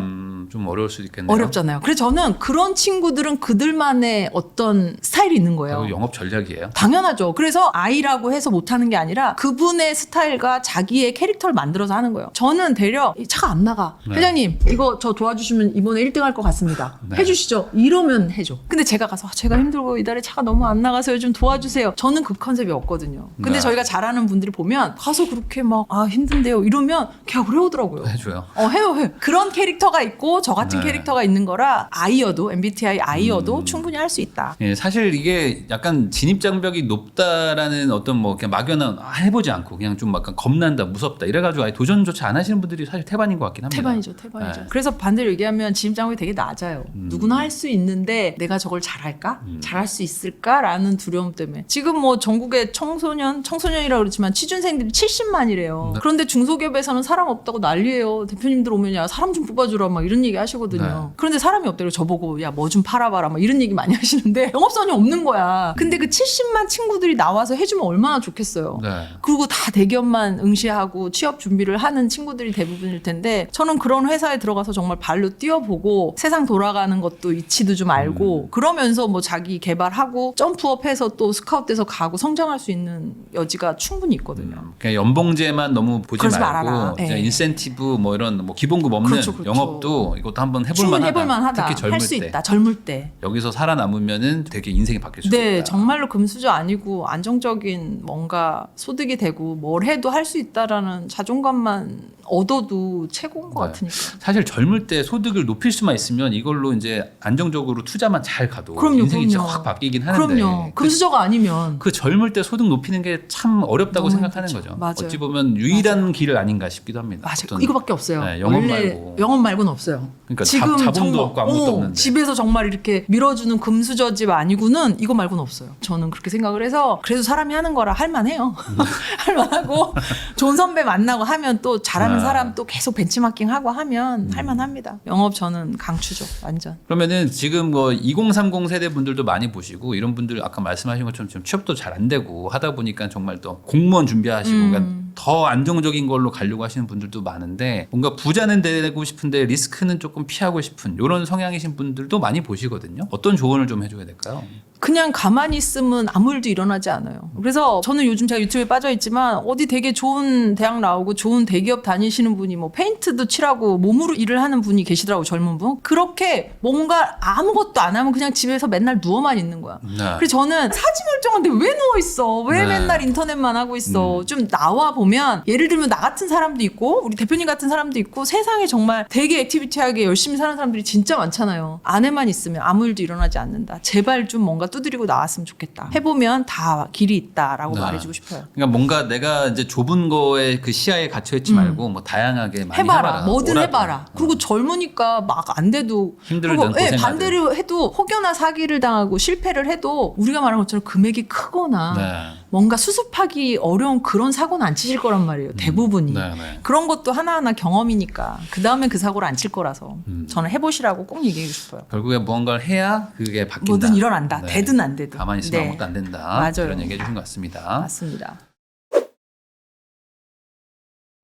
S2: 좀 어려울 수도 있겠네요.
S1: 어렵잖아요. 그래서 저는 그런 친구들은 그들만의 어떤 스타일이 있는 거예요.
S2: 그리고 영업 전략이에요.
S1: 당연하죠. 그래서 아이라고 해서 못하는 게 아니라 그분의 스타일과 자기의 캐릭터를 만들어서 하는 거예요. 저는 되려 이 차가 안 나가.
S2: 네.
S1: 회장님 이거 저 도와주시면 이번에 1등 할 것 같습니다.
S2: 네.
S1: 해주시죠. 이러면 해줘. 근데 제가 가서 제가 힘들고 이달에 차가 너무 안 나가서요. 좀 도와주세요. 저는 그 컨셉이 없거든요. 근데
S2: 네.
S1: 저희가 잘하는 분들이 보면 가서 그렇게 막 힘든데요. 이러면 계약을 해오더라고요.
S2: 해줘요.
S1: 해요. 그런 캐릭터가 있고 저 같은
S2: 네.
S1: 캐릭터가 있는 거라 아이여도 MBTI 아이여도 충분히 할 수 있다.
S2: 예, 사실 이게 약간 진입장벽이 높다라는 어떤 뭐 그냥 막연한 해보지 않고 그냥 좀 약간 겁난다, 무섭다 이래가지고 아예 도전조차 안 하시는 분들이 사실 태반인 것 같긴 합니다.
S1: 태반이죠.
S2: 네.
S1: 그래서 반대로 얘기하면 진입장벽이 되게 낮아요. 누구나 할 수 있는데 내가 저걸 잘할까? 잘할 수 있을까라는 두려움 때문에 지금 뭐 전국에 청소년이라고 그렇지만 취준생들이 70만이래요.
S2: 네.
S1: 그런데 중소기업에서는 사람 없다고 난리예요. 대표님들 오면 야 사람 좀 뽑아주라 막 이런 얘기 하시거든요.
S2: 네.
S1: 그런데 사람이 없대요. 저보고 야 뭐 좀 팔아봐라 막 이런 얘기 많이 하시는데 영업선이 없는 거야. 근데 그 70만 친구들이 나와서 해주면 얼마나 좋겠어요.
S2: 네.
S1: 그리고 다 대기업만 응시하고 취업 준비를 하는 친구들이 대부분일 텐데 저는 그런 회사에 들어가서 정말 발로 뛰어보고 세상 돌아가는 것도 이치도 좀 알고 그러면서 뭐 자기 개발하고 점프업해서 또 스카웃돼서 가고 성장할 수 있는 여지가 충분히 있거든요.
S2: 그냥 연봉제만 너무 보지
S1: 그러지
S2: 말고
S1: 말아라.
S2: 이제
S1: 네.
S2: 인센티브 뭐 이런 뭐 기본급 없는
S1: 그렇죠.
S2: 영업도 이것도 한번 해볼
S1: 충분히
S2: 만하다.
S1: 해볼 만하다.
S2: 특히 젊을
S1: 할 수
S2: 때.
S1: 있다. 젊을 때.
S2: 여기서 살아남으면은 되게 인생이 바뀔 수 있다.
S1: 네, 정말로 금수저 아니고 안정적인 뭔가 소득이 되고 뭘 해도 할 수 있다라는 자존감만 얻어도 최고인 것
S2: 네.
S1: 같으니까.
S2: 사실 젊을 때 소득을 높일 수만 있으면 이걸로 이제 안정적으로 투자만 잘 가도
S1: 그럼요,
S2: 인생이 진짜
S1: 그럼요.
S2: 확 바뀌긴 하는데
S1: 그럼요. 금수저가 아니면.
S2: 그 젊을 때 소득 높이는 게 참 어렵다고
S1: 너무
S2: 생각하는
S1: 힘들죠.
S2: 거죠.
S1: 맞아요.
S2: 어찌 보면 유일한 길 아닌가 싶기도 합니다.
S1: 맞아요.
S2: 어떤-
S1: 이거밖에 없어요.
S2: 네, 영업
S1: 원래
S2: 말고.
S1: 영업 말고는 없어요.
S2: 그러니까
S1: 지금
S2: 자본도
S1: 정말,
S2: 없고 아무것도 없는데.
S1: 집에서 정말 이렇게 밀어주는 금수저 집 아니고는 이거 말고는 없어요. 저는 그렇게 생각을 해서 그래도 사람이 하는 거라 할만해요. 할만하고 좋은 선배 만나고 하면 또 잘하는
S2: 아.
S1: 사람 또 계속 벤치마킹하고 하면 할만합니다. 영업 저는 강추죠. 완전.
S2: 그러면은 지금 뭐 2030 세대 분들도 많이 보시고 이런 분들 아까 말씀하신 것처럼 지금 취업도 잘 안 되고 하다 보니까 정말 또 공무원 준비하시고 그러니까 더 안정적인 걸로 가려고 하시는 분들도 많은데 뭔가 부자는 되고 싶은데 리스크는 조금 피하고 싶은 이런 성향이신 분들도 많이 보시거든요. 어떤 조언을 좀 해줘야 될까요?
S1: 그냥 가만히 있으면 아무 일도 일어나지 않아요. 그래서 저는 요즘 제가 유튜브에 빠져 있지만 어디 되게 좋은 대학 나오고 좋은 대기업 다니시는 분이 뭐 페인트도 칠하고 몸으로 일을 하는 분이 계시더라고, 젊은 분. 그렇게 뭔가 아무것도 안 하면 그냥 집에서 맨날 누워만 있는 거야.
S2: 네.
S1: 그래서 저는 사지멀쩡한데 왜 누워 있어? 왜
S2: 네.
S1: 맨날 인터넷만 하고 있어? 좀 나와 보면 예를 들면 나 같은 사람도 있고 우리 대표님 같은 사람도 있고 세상에 정말 되게 액티비티하게 열심히 사는 사람들이 진짜 많잖아요. 안에만 있으면 아무 일도 일어나지 않는다. 제발 좀 뭔가 두드리고 나왔으면 좋겠다. 해보면 다 길이 있다라고
S2: 네.
S1: 말해주고 싶어요.
S2: 그러니까 뭔가 내가 이제 좁은 거에 그 시야에 갇혀 있지 말고 뭐 다양하게 많이
S1: 해봐라. 뭐든
S2: 오라고.
S1: 해봐라. 그리고 젊으니까 막 안 돼도
S2: 힘들든
S1: 그리고
S2: 고생하든.
S1: 반대로 해도 혹여나 사기를 당하고 실패를 해도 우리가 말한 것처럼 금액이 크거나
S2: 네.
S1: 뭔가 수습하기 어려운 그런 사고는 안 치실 거란 말이에요. 대부분이.
S2: 네, 네.
S1: 그런 것도 하나하나 경험이니까 그 다음에 그 사고를 안 칠 거라서 저는 해보시라고 꼭 얘기해 싶어요.
S2: 결국에 무언가를 해야 그게 바뀐다.
S1: 뭐든 일어난다.
S2: 네.
S1: 되든 안 되든.
S2: 가만히 있으면
S1: 네.
S2: 아무것도 안 된다.
S1: 맞아요.
S2: 그런 얘기해 주신 것 같습니다.
S1: 맞습니다.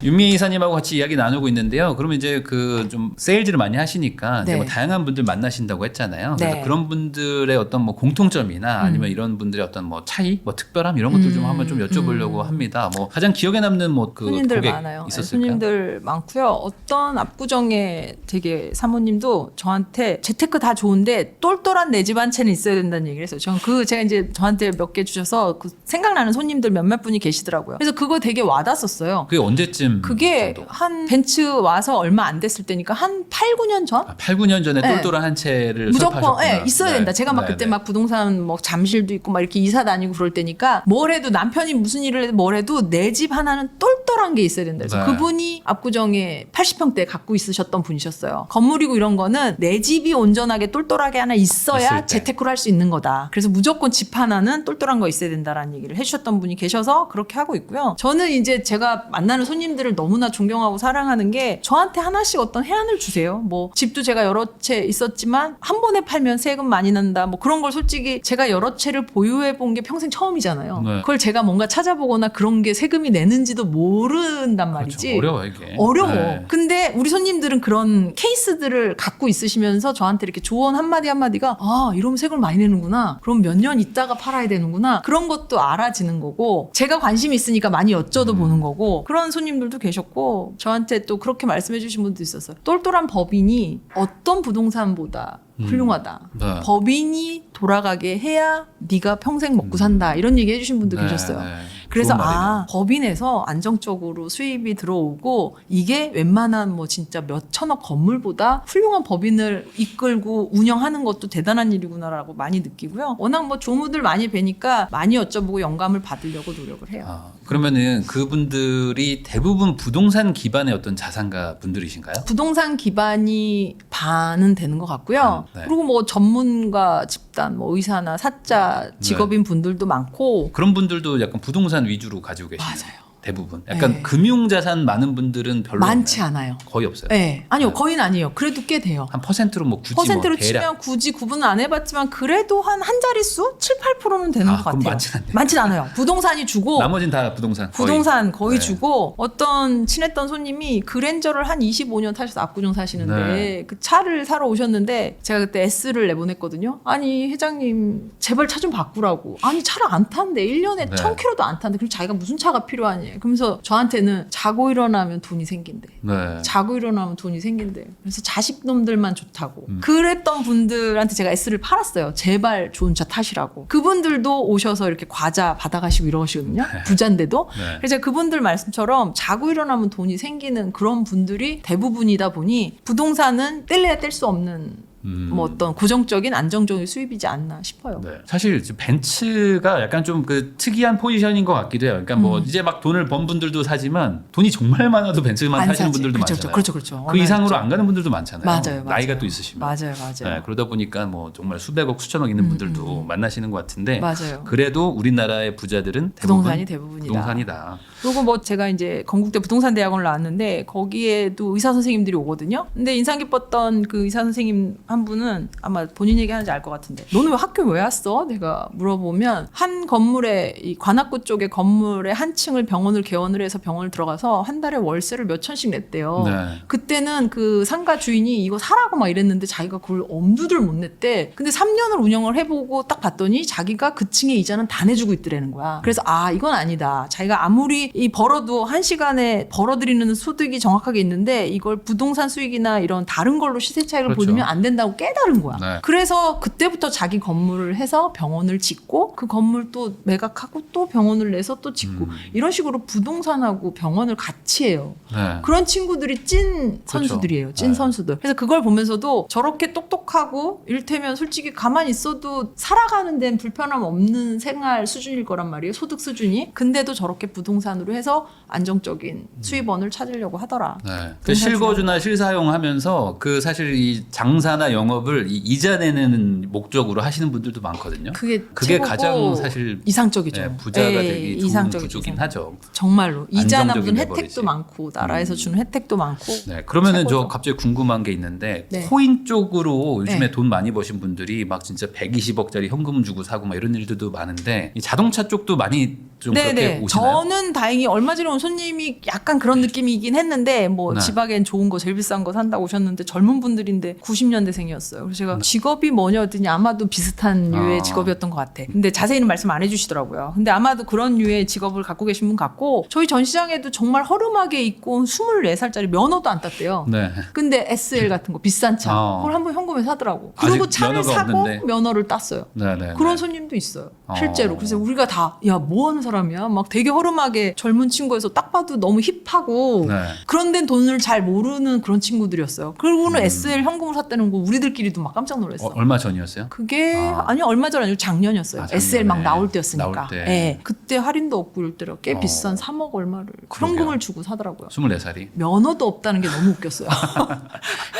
S2: 윤미애 이사님하고 같이 이야기 나누고 있는데요. 그러면 이제 그 좀 세일즈를 많이 하시니까 이제
S1: 네.
S2: 뭐 다양한 분들 만나신다고 했잖아요. 그래서
S1: 네.
S2: 그런 분들의 어떤 뭐 공통점이나 아니면 이런 분들의 어떤 뭐 차이, 뭐 특별함 이런 것들 좀 한번 좀 여쭤보려고 합니다. 뭐 가장 기억에 남는 뭐 그
S1: 손님들
S2: 고객
S1: 많아요. 네,
S2: 있었을까요?
S1: 손님들 많고요. 어떤 압구정의 되게 사모님도 저한테 재테크 다 좋은데 똘똘한 내 집 한 채는 있어야 된다는 얘기를 했어요. 저는 제가 이제 저한테 몇 개 주셔서 그 생각나는 손님들 몇몇 분이 계시더라고요. 그래서 그거 되게 와닿았었어요.
S2: 그게 언제쯤
S1: 그게
S2: 정도?
S1: 한 벤츠 와서 얼마 안 됐을 때니까 한 8, 9년 전?
S2: 8, 9년 전에
S1: 네.
S2: 똘똘한 한 채를
S1: 무조건
S2: 설파하셨구나.
S1: 있어야
S2: 네.
S1: 된다. 제가 막
S2: 네,
S1: 그때
S2: 네.
S1: 막 부동산 뭐 잠실도 있고 막 이렇게 이사 다니고 그럴 때니까 뭘 해도 남편이 무슨 일을 해도 뭘 해도 내 집 하나는 똘똘한 게 있어야 된다. 그래서
S2: 네.
S1: 그분이 압구정에 80평대 갖고 있으셨던 분이셨어요. 건물이고 이런 거는 내 집이 온전하게 똘똘하게 하나
S2: 있을
S1: 있어야
S2: 때.
S1: 재테크를 할 수 있는 거다. 그래서 무조건 집 하나는 똘똘한 거 있어야 된다라는 얘기를 해주셨던 분이 계셔서 그렇게 하고 있고요. 저는 이제 제가 만나는 손님들을 너무나 존경하고 사랑하는 게 저한테 하나씩 어떤 해안을 주세요. 뭐 집도 제가 여러 채 있었지만 한 번에 팔면 세금 많이 난다. 뭐 그런 걸 솔직히 제가 여러 채를 보유해 본 게 평생 처음이잖아요.
S2: 네.
S1: 그걸 제가 뭔가 찾아보거나 그런 게 세금이 내는지도 모른단 말이지.
S2: 그렇죠. 어려워 이게.
S1: 어려워.
S2: 네.
S1: 근데 우리 손님들은 그런 케이스들을 갖고 있으시면서 저한테 이렇게 조언 한마디 한마디가 아, 이러면 세금을 많이 내는구나. 그럼 몇 년 있다가 팔아야 되는구나. 그런 것도 알아지는 거고 제가 관심이 있으니까 많이 여쭤도 보는 거고 그런 손님들도 계셨고 저한테 또 그렇게 말씀해 주신 분도 있었어요. 똘똘한 법인이 어떤 부동산보다 훌륭하다.
S2: 네.
S1: 법인이 돌아가게 해야 네가 평생 먹고 산다. 이런 얘기 해주신 분도
S2: 네,
S1: 계셨어요.
S2: 네.
S1: 그래서
S2: 좋은 말이네요.
S1: 법인에서 안정적으로 수입이 들어오고 이게 웬만한 뭐 진짜 몇 천억 건물보다 훌륭한 법인을 이끌고 운영하는 것도 대단한 일이구나라고 많이 느끼고요. 워낙 뭐 조무들 많이 뵈니까 많이 여쭤보고 영감을 받으려고 노력을 해요.
S2: 그러면은 그분들이 대부분 부동산 기반의 어떤 자산가 분들이신가요?
S1: 부동산 기반이 반은 되는 것 같고요.
S2: 네.
S1: 그리고 뭐 전문가 집단, 뭐 의사나 사자 직업인 분들도 많고
S2: 그런 분들도 약간 부동산 위주로 가지고 계시나요?
S1: 맞아요.
S2: 대부분. 약간
S1: 네.
S2: 금융자산 많은 분들은 별로
S1: 많지
S2: 없나요?
S1: 않아요.
S2: 거의 없어요.
S1: 네. 아니요,
S2: 네.
S1: 거의는 아니에요. 그래도 꽤 돼요.
S2: 한 퍼센트로 뭐 굳이
S1: 퍼센트로
S2: 뭐 대략
S1: 치면 굳이 구분은 안 해봤지만 그래도 한 자릿수? 7, 8%는 되는 것
S2: 그럼
S1: 같아요.
S2: 많진 않네요.
S1: 많진 않아요. 부동산이 주고
S2: 나머지는 다 부동산.
S1: 부동산 거의
S2: 네.
S1: 주고 어떤 친했던 손님이 그랜저를 한 25년 타셔서 압구정 사시는데
S2: 네.
S1: 그 차를 사러 오셨는데 제가 그때 S를 내보냈거든요. 아니 회장님 제발 차 좀 바꾸라고. 아니 차를 안 타는데 1년에
S2: 네.
S1: 1000km도 안 타는데 그럼 자기가 무슨 차가 필요하냐 아니에요. 그러면서 저한테는 자고 일어나면 돈이 생긴대.
S2: 네.
S1: 자고 일어나면 돈이 생긴대. 그래서 자식놈들만 좋다고. 그랬던 분들한테 제가 S를 팔았어요. 제발 좋은 차 타시라고. 그분들도 오셔서 이렇게 과자 받아가시고 이러시거든요. 부자인데도.
S2: 네.
S1: 그래서 제가 그분들 말씀처럼 자고 일어나면 돈이 생기는 그런 분들이 대부분이다 보니 부동산은 뗄래야 뗄 수 없는 뭐 어떤 고정적인 안정적인 수입이지 않나 싶어요.
S2: 네. 사실 벤츠가 약간 좀 그 특이한 포지션인 것 같기도 해요. 그러니까 뭐 이제 막 돈을 번 분들도 사지만 돈이 정말 많아도 벤츠만
S1: 안
S2: 타시는
S1: 사지.
S2: 분들도
S1: 그렇죠,
S2: 많잖아요.
S1: 그렇죠.
S2: 그 이상으로 안 가는 분들도 많잖아요.
S1: 맞아요.
S2: 나이가 또 있으시면.
S1: 맞아요.
S2: 네, 그러다 보니까 뭐 정말 수백억 수천억 있는 분들도 만나시는 것 같은데
S1: 맞아요.
S2: 그래도 우리나라의 부자들은
S1: 부동산이 대부분이다.
S2: 부동산이다.
S1: 그리고 뭐 제가 이제 건국대 부동산대학원을 나왔는데 거기에도 의사 선생님들이 오거든요. 근데 인상 깊었던 그 의사 선생님 한 분은 아마 본인 얘기하는지 알 것 같은데 너는 왜 학교 왜 왔어? 내가 물어보면 한 건물에 이 관악구 쪽에 건물에 한 층을 병원을 개원을 해서 병원을 들어가서 한 달에 월세를 몇 천씩 냈대요.
S2: 네.
S1: 그때는 그 상가 주인이 이거 사라고 막 이랬는데 자기가 그걸 엄두를 못 냈대. 근데 3년을 운영을 해보고 딱 봤더니 자기가 그 층의 이자는 다 내주고 있더라는 거야. 그래서 아 이건 아니다. 자기가 아무리 이 벌어도 한 시간에 벌어들이는 소득이 정확하게 있는데 이걸 부동산 수익이나 이런 다른 걸로 시세 차익을
S2: 그렇죠.
S1: 보면 안 된다고 깨달은 거야.
S2: 네.
S1: 그래서 그때부터 자기 건물을 해서 병원을 짓고 그 건물 또 매각하고 또 병원을 내서 또 짓고 이런 식으로 부동산하고 병원을 같이 해요.
S2: 네.
S1: 그런 친구들이 찐
S2: 그렇죠.
S1: 선수들이에요. 찐
S2: 네.
S1: 선수들. 그래서 그걸 보면서도 저렇게 똑똑하고 이를테면 솔직히 가만히 있어도 살아가는 데는 불편함 없는 생활 수준일 거란 말이에요. 소득 수준이. 근데도 저렇게 부동산으로 해서 안정적인 수입원을 찾으려고 하더라.
S2: 네. 그 실거주나 실사용하면서 그 사실 이 장사나 영업을 이 이자 내는 목적으로 하시는 분들도 많거든요.
S1: 그게 최고고
S2: 가장 사실
S1: 이상적이죠.
S2: 네, 부자가
S1: 예,
S2: 되기 좋은
S1: 이상적이죠.
S2: 구조긴 하죠.
S1: 정말로 이자나
S2: 안정적인
S1: 무슨
S2: 레버리지.
S1: 혜택도 많고 나라에서 주는 혜택도 많고.
S2: 네, 그러면은
S1: 최고죠.
S2: 저 갑자기 궁금한 게 있는데
S1: 네.
S2: 코인 쪽으로 요즘에
S1: 네.
S2: 돈 많이 버신 분들이 막 진짜 120억짜리 현금 주고 사고 막 이런 일들도 많은데 이 자동차 쪽도 많이 좀 그렇게
S1: 네네.
S2: 오시나요?
S1: 저는 다행히 얼마 전에 온 손님이 약간 그런 느낌이긴 했는데 뭐
S2: 네.
S1: 지박엔 좋은 거 제일 비싼 거 산다고 오셨는데 젊은 분들인데 90년대생이었어요. 그래서 제가 직업이 뭐냐 했더니 아마도 비슷한 류의 직업이었던 것 같아. 근데 자세히는 말씀 안 해주시더라고요. 근데 아마도 그런 류의 직업을 갖고 계신 분 같고 저희 전시장에도 정말 허름하게 입고 24살짜리 면허도 안 땄대요.
S2: 네.
S1: 근데 SL 같은 거 비싼 차 그걸 한번 현금에 사더라고. 그리고
S2: 아직
S1: 차를
S2: 면허가
S1: 사고
S2: 없는데.
S1: 면허를 땄어요.
S2: 네.
S1: 그런 손님도 있어요.
S2: 어.
S1: 실제로. 그래서 우리가 다 야 뭐 하는 사람이야? 막 되게 허름하게 젊은 친구에서 딱 봐도 너무 힙하고
S2: 네.
S1: 그런 데는 돈을 잘 모르는 그런 친구들이었어요. 그리고는 SL 현금을 샀다는 거 우리들끼리도 막 깜짝 놀랐어.
S2: 얼마 전이었어요?
S1: 그게 아니 얼마 전 아니고 작년이었어요.
S2: 아, 작년에.
S1: SL 막 나올 때였으니까.
S2: 나올 때.
S1: 예. 그때 할인도 없고 이럴 때라 꽤 비싼 3억 얼마를 현금을 주고 사더라고요.
S2: 24살이
S1: 면허도 없다는 게 너무 웃겼어요.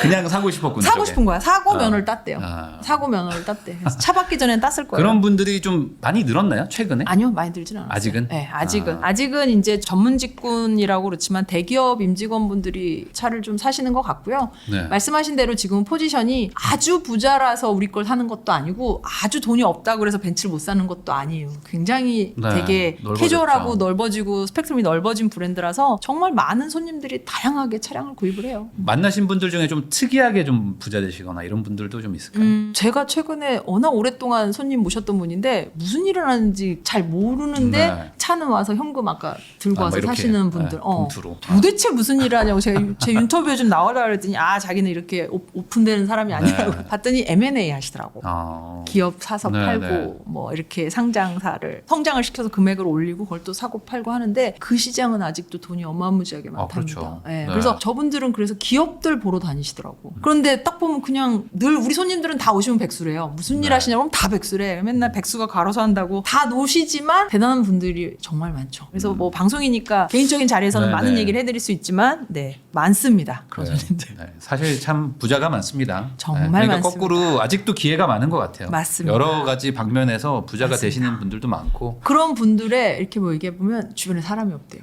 S2: 그냥 사고 싶었군요.
S1: 사고
S2: 저게.
S1: 싶은 거야. 사고 면허를 땄대요.
S2: 아.
S1: 사고 면허를 땄대. 그래서 차 받기 전엔 땄을 거예요.
S2: 그런 분들이 좀 많이 늘었나요? 최근에?
S1: 아니요, 많이 들진 않았어요.
S2: 아직은?
S1: 네, 아직은 이제 전문 직군이라고 그렇지만 대기업 임직원분들이 차를 좀 사시는 것 같고요.
S2: 네.
S1: 말씀하신 대로 지금 포지션이 아주 부자라서 우리 걸 사는 것도 아니고 아주 돈이 없다고 그래서 벤츠를 못 사는 것도 아니에요. 굉장히
S2: 네,
S1: 되게
S2: 넓어졌죠.
S1: 캐주얼하고 넓어지고 스펙트럼이 넓어진 브랜드라서 정말 많은 손님들이 다양하게 차량을 구입을 해요.
S2: 만나신 분들 중에 좀 특이하게 좀 부자 되시거나 이런 분들도 좀 있을까요?
S1: 제가 최근에 워낙 오랫동안 손님 모셨던 분인데 무슨 일을 하는지 잘 모르는데
S2: 네.
S1: 차는 와서 현금 아까 들고
S2: 아,
S1: 와서
S2: 뭐 이렇게,
S1: 사시는 분들.
S2: 네, 봉투로.
S1: 도대체 무슨 일을 하냐고 제가 제 인터뷰에 좀 나오라 그랬더니 자기는 이렇게 오픈되는 사람이 아니라고
S2: 네.
S1: 봤더니 M&A 하시더라고. 기업 사서
S2: 네,
S1: 팔고
S2: 네.
S1: 뭐 이렇게 상장사를 성장을 시켜서 금액을 올리고 그걸 또 사고 팔고 하는데 그 시장은 아직도 돈이 어마무지하게 많답니다.
S2: 그렇죠.
S1: 네,
S2: 네.
S1: 그래서 저분들은 그래서 기업들 보러 다니시더라고. 그런데 딱 보면 그냥 늘 우리 손님들은 다 오시면 백수래요. 무슨 일
S2: 네.
S1: 하시냐고 하면 다 백수래. 맨날 백수가 가로서 한다고 다 노시지만 대단한 분들이 정말 많죠. 그래서 뭐 방송이니까 개인적인 자리에서는
S2: 네,
S1: 많은
S2: 네.
S1: 얘기를 해드릴 수 있지만 많습니다. 그런
S2: 네.
S1: 손님들.
S2: 네. 사실 참 부자가 많습니다.
S1: 정말
S2: 그러니까
S1: 많습니다.
S2: 거꾸로 아직도 기회가 많은 것 같아요.
S1: 맞습니다.
S2: 여러 가지 방면에서 부자가
S1: 맞습니다.
S2: 되시는 분들도 많고
S1: 그런 분들의 이렇게 뭐 얘기해 보면 주변에 사람이 없대요.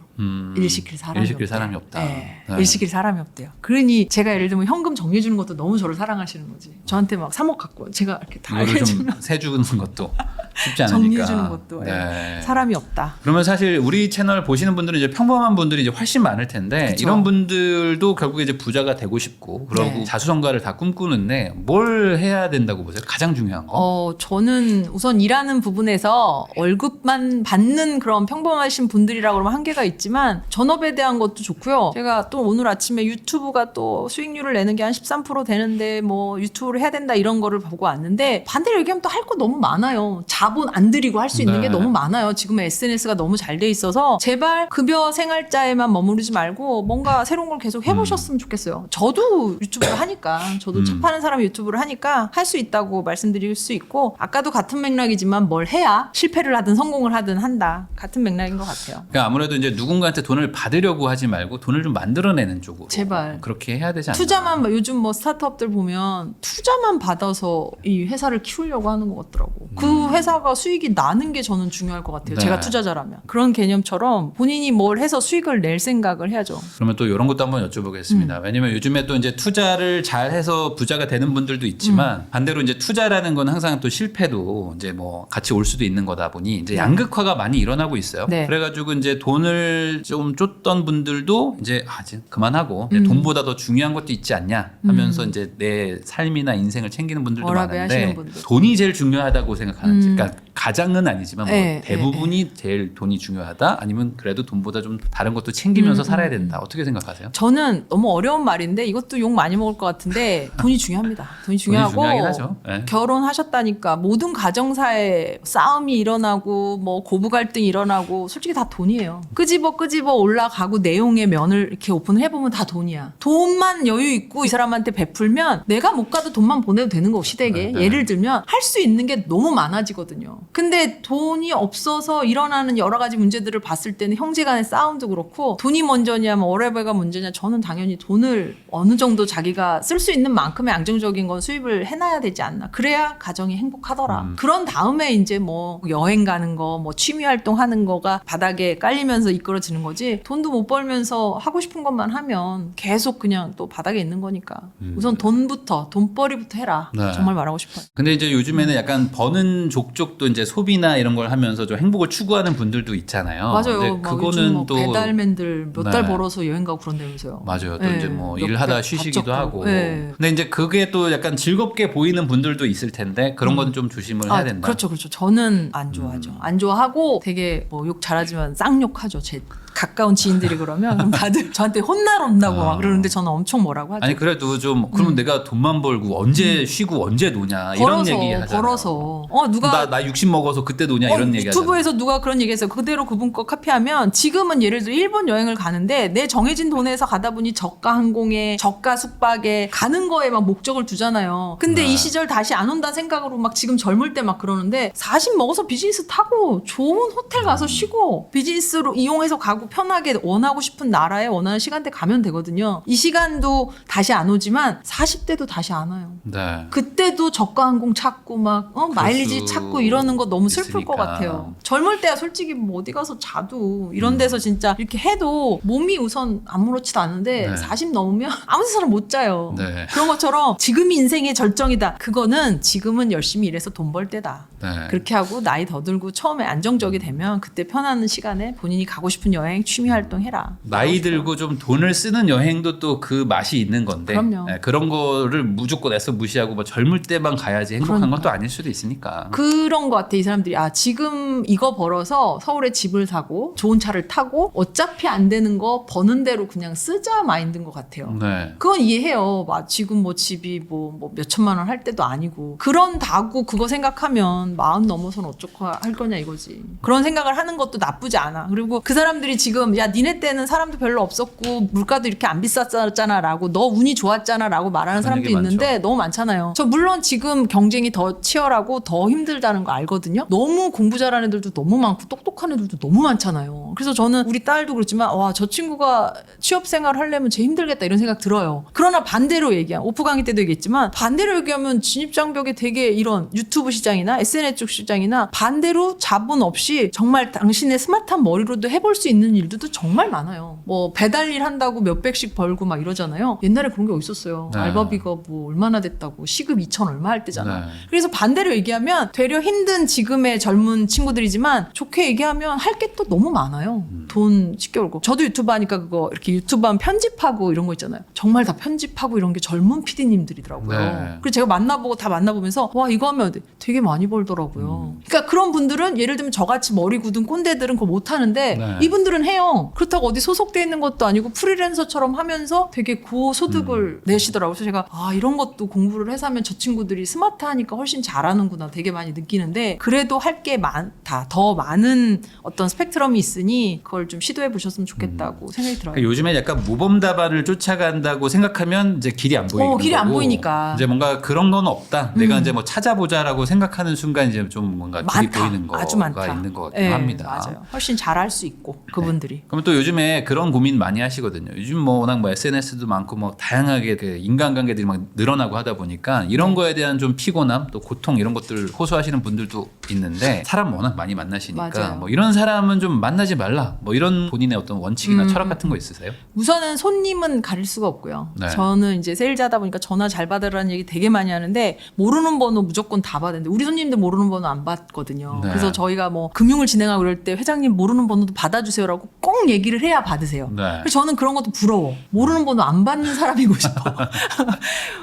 S1: 일 시킬 사람이
S2: 일 시킬
S1: 없대요.
S2: 사람이 없다.
S1: 네.
S2: 네.
S1: 일 시킬 사람이 없대요. 그러니 제가 예를 들면 현금 정리해 주는 것도 너무 저를 사랑하시는 거지. 저한테 막 3억 갖고 제가 이렇게 다
S2: 이거를 좀
S1: 해주면
S2: 세주는 것도 쉽지 않으니까.
S1: 정리해 주는 것도
S2: 네.
S1: 사람이 없다.
S2: 그러면 사실 우리 채널 보시는 분들은 이제 평범한 분들이 이제 훨씬 많을 텐데
S1: 그쵸.
S2: 이런 분들을 분들도 결국에 이제 부자가 되고 싶고 그러고
S1: 네.
S2: 자수성가를 다 꿈꾸는데 뭘 해야 된다고 보세요? 가장 중요한 거.
S1: 저는 우선 일하는 부분에서 월급만 받는 그런 평범하신 분들이라고 그러면 한계가 있지만 전업에 대한 것도 좋고요. 제가 또 오늘 아침에 유튜브가 또 수익률을 내는 게 한 13% 되는데 뭐 유튜브를 해야 된다 이런 거를 보고 왔는데 반대로 얘기하면 또 할 거 너무 많아요. 자본 안 들이고 할 수 있는 게
S2: 네.
S1: 너무 많아요. 지금은 SNS가 너무 잘 돼 있어서 제발 급여 생활자에만 머무르지 말고 뭔가 새로운 걸 계속 해보셨으면 좋겠어요. 저도 유튜브를 하니까 저도 차 파는 사람이 유튜브를 하니까 할 수 있다고 말씀드릴 수 있고 아까도 같은 맥락이지만 뭘 해야 실패를 하든 성공을 하든 한다. 같은 맥락인 것 같아요.
S2: 그러니까 아무래도 이제 누군가한테 돈을 받으려고 하지 말고 돈을 좀 만들어내는 쪽으로
S1: 제발.
S2: 그렇게 해야 되지 않나.
S1: 투자만 요즘 뭐 스타트업들 보면 투자만 받아서 이 회사를 키우려고 하는 것 같더라고. 그 회사가 수익이 나는 게 저는 중요할 것 같아요.
S2: 네.
S1: 제가 투자자라면. 그런 개념처럼 본인이 뭘 해서 수익을 낼 생각을 해야죠.
S2: 그러면 또 이런 것도 한번 여쭤보겠습니다. 왜냐면 요즘에 또 이제 투자를 잘 해서 부자가 되는 분들도 있지만 반대로 이제 투자라는 건 항상 또 실패도 이제 뭐 같이 올 수도 있는 거다 보니 이제 양극화가 많이 일어나고 있어요.
S1: 네.
S2: 그래가지고 이제 돈을 좀 쫓던 분들도 이제 이제 그만하고 이제 돈보다 더 중요한 것도 있지 않냐 하면서 이제 내 삶이나 인생을 챙기는 분들도
S1: 워라밸 하시는
S2: 많은데
S1: 분들.
S2: 돈이 제일 중요하다고 생각하는지 그러니까 가장은 아니지만 뭐
S1: 네,
S2: 대부분이 제일 돈이 중요하다 아니면 그래도 돈보다 좀 다른 것도 챙기면서 살아야 된다. 어떻게 생각하세요?
S1: 저는 너무 어려운 말인데 이것도 욕 많이 먹을 것 같은데 돈이 중요합니다. 돈이 중요하고
S2: 중요하긴 하죠. 네.
S1: 결혼하셨다니까 모든 가정사에 싸움이 일어나고 뭐 고부 갈등이 일어나고 솔직히 다 돈이에요. 끄집어 올라가고 내용의 면을 이렇게 오픈을 해보면 다 돈이야. 돈만 여유 있고 이 사람한테 베풀면 내가 못 가도 돈만 보내도 되는 거 시댁에.
S2: 네.
S1: 예를 들면 할 수 있는 게 너무 많아지거든요. 근데 돈이 없어서 일어나는 여러 가지 문제들을 봤을 때는 형제 간의 싸움도 그렇고 돈이 먼저냐 뭐 월세가 문제냐 저는 당연히 돈을 어느 정도 자기가 쓸 수 있는 만큼의 안정적인 건 수입을 해놔야 되지 않나. 그래야 가정이 행복하더라. 그런 다음에 이제 뭐 여행 가는 거 뭐 취미 활동하는 거가 바닥에 깔리면서 이끌어지는 거지 돈도 못 벌면서 하고 싶은 것만 하면 계속 그냥 또 바닥에 있는 거니까 우선 돈부터 돈벌이부터 해라.
S2: 네.
S1: 정말 말하고 싶어요.
S2: 근데 이제 요즘에는 약간 버는 족족도 이제 소비나 이런 걸 하면서 좀 행복을 추구하는 분들도 있잖아요.
S1: 맞아요.
S2: 근데
S1: 막 요즘 뭐
S2: 또
S1: 배달맨들 몇
S2: 네.
S1: 달 벌어서 여행 가고 그런다면서요.
S2: 맞아요. 또
S1: 네.
S2: 이제 뭐
S1: 몇
S2: 일하다
S1: 달
S2: 쉬시기도
S1: 바짝
S2: 하고.
S1: 네.
S2: 근데 이제 그게 또 약간 즐겁게 보이는 분들도 있을 텐데 그런 건 좀 조심을 해야 된다.
S1: 그렇죠. 저는 안 좋아하죠. 안 좋아하고 되게 뭐 욕 잘하지만 쌍욕하죠. 제 가까운 지인들이 그러면 그럼 다들 저한테 혼나런다고 막 그러는데 저는 엄청 뭐라고 하죠.
S2: 아니 그래도 좀 그러면 내가 돈만 벌고 언제 쉬고 언제 노냐 이런 얘기 하잖아요.
S1: 벌어서 누가
S2: 나 60 먹어서 그때 노냐 이런 얘기 하잖아요.
S1: 유튜브에서 누가 그런 얘기했어요. 그대로 그분 거 카피하면 지금은 예를 들어 일본 여행을 가는데 내 정해진 돈에서 가다 보니 저가 항공에 저가 숙박에 가는 거에 막 목적을 두잖아요. 근데
S2: 네.
S1: 이 시절 다시 안 온다 생각으로 막 지금 젊을 때 막 그러는데 40 먹어서 비즈니스 타고 좋은 호텔 가서 쉬고 비즈니스로 이용해서 가고 편하게 원하고 싶은 나라에 원하는 시간대 가면 되거든요. 이 시간도 다시 안 오지만 40대도 다시 안 와요.
S2: 네.
S1: 그때도 저가 항공 찾고 막 마일리지
S2: 수
S1: 찾고 이러는 거 너무 슬플
S2: 있으니까.
S1: 것 같아요. 젊을 때야 솔직히 뭐 어디 가서 자도 이런 데서 진짜 이렇게 해도 몸이 우선 아무렇지도 않은데
S2: 네.
S1: 40 넘으면 아무 데서나 못 자요.
S2: 네.
S1: 그런 것처럼 지금이 인생의 절정이다. 그거는 지금은 열심히 일해서 돈 벌 때다.
S2: 네.
S1: 그렇게 하고 나이 더 들고 처음에 안정적이 되면 그때 편한 시간에 본인이 가고 싶은 여행, 취미 활동 해라.
S2: 나이 들고 좀 돈을 쓰는 여행도 또 그 맛이 있는 건데
S1: 그럼요.
S2: 네, 그런 거를 무조건 애써 무시하고 뭐 젊을 때만 가야지 행복한 건 또 아닐 수도 있으니까.
S1: 그런 것 같아. 이 사람들이 지금 이거 벌어서 서울에 집을 사고 좋은 차를 타고 어차피 안 되는 거 버는 대로 그냥 쓰자 마인드인 것 같아요.
S2: 네.
S1: 그건 이해해요. 지금 뭐 집이 뭐 몇천만 원 할 때도 아니고 그런다고 그거 생각하면 마흔 넘어서는 어쩌고 할 거냐 이거지. 그런 생각을 하는 것도 나쁘지 않아. 그리고 그 사람들이 지금 야 니네 때는 사람도 별로 없었고 물가도 이렇게 안 비쌌잖아 라고 너 운이 좋았잖아 라고 말하는
S2: 그런
S1: 사람도
S2: 얘기
S1: 있는데
S2: 많죠.
S1: 너무 많잖아요. 저 물론 지금 경쟁이 더 치열하고 더 힘들다는 거 알거든요. 너무 공부 잘하는 애들도 너무 많고 똑똑한 애들도 너무 많잖아요. 그래서 저는 우리 딸도 그렇지만 와 저 친구가 취업 생활을 하려면 제일 힘들겠다 이런 생각 들어요. 그러나 반대로 얘기한 오프 강의 때도 얘기했지만 반대로 얘기하면 진입장벽에 되게 이런 유튜브 시장이나 SNS 쪽 시장이나 반대로 자본 없이 정말 당신의 스마트한 머리로도 해볼 수 있는 있는 일들도 정말 많아요. 뭐 배달일 한다고 몇백씩 벌고 막 이러잖아요. 옛날에 그런 게 어딨었어요.
S2: 네.
S1: 알바비가 뭐 얼마나 됐다고 시급 2천 얼마 할 때잖아.
S2: 네.
S1: 그래서 반대로 얘기하면 되려 힘든 지금의 젊은 친구들이지만 좋게 얘기하면 할 게 또 너무 많아요. 돈 쉽게 벌고. 저도 유튜브 하니까 그거 이렇게 유튜브 하면 편집하고 이런 거 있잖아요. 정말 다 편집하고 이런 게 젊은 PD님들이더라고요.
S2: 네.
S1: 그래서 제가 만나보고 다 만나보면서 와 이거 하면 되게 많이 벌더라고요. 그러니까 그런 분들은 예를 들면 저같이 머리 굳은 꼰대들은 그거 못 하는데
S2: 네.
S1: 이분들은 해요. 그렇다고 어디 소속돼 있는 것도 아니고 프리랜서처럼 하면서 되게 고소득을 내시더라고요. 그래서 제가 아 이런 것도 공부를 해서 하면 저 친구들이 스마트하니까 훨씬 잘하는구나 되게 많이 느끼는데 그래도 할 게 많다. 더 많은 어떤 스펙트럼이 있으니 그걸 좀 시도해 보셨으면 좋겠다고 생각이 들어요.
S2: 그러니까 요즘에 약간 모범 답안을 쫓아간다고 생각하면 이제 길이 안 보이는
S1: 길이 안
S2: 거고
S1: 보이니까.
S2: 이제 뭔가 그런 건 없다. 내가 이제 뭐 찾아보자라고 생각하는 순간 이제 좀 뭔가 길이
S1: 많다.
S2: 보이는 거가
S1: 아주 많다.
S2: 있는 것 같긴
S1: 네,
S2: 합니다.
S1: 맞아요. 훨씬 잘할 수 있고 그분들이.
S2: 그럼 또 요즘에 그런 고민 많이 하시거든요. 요즘 뭐 워낙 뭐 SNS도 많고 뭐 다양하게 그 인간관계들이 막 늘어나고 하다 보니까 이런 거에 대한 좀 피곤함 또 고통 이런 것들 호소하시는 분들도 있는데 사람 워낙 많이 만나시니까
S1: 맞아요.
S2: 뭐 이런 사람은 좀 만나지 말라 뭐 이런 본인의 어떤 원칙이나 철학 같은 거 있으세요?
S1: 우선은 손님은 가릴 수가 없고요.
S2: 네.
S1: 저는 이제 세일즈하다 보니까 전화 잘 받으라는 얘기 되게 많이 하는데 모르는 번호 무조건 다 받는데 우리 손님들 모르는 번호 안 받거든요.
S2: 네.
S1: 그래서 저희가 뭐 금융을 진행하고 그럴 때 회장님 모르는 번호도 받아주세요라고 꼭 얘기를 해야 받으세요.
S2: 네.
S1: 그래서 저는 그런 것도 부러워. 모르는 번호 안 받는 사람이고 싶어.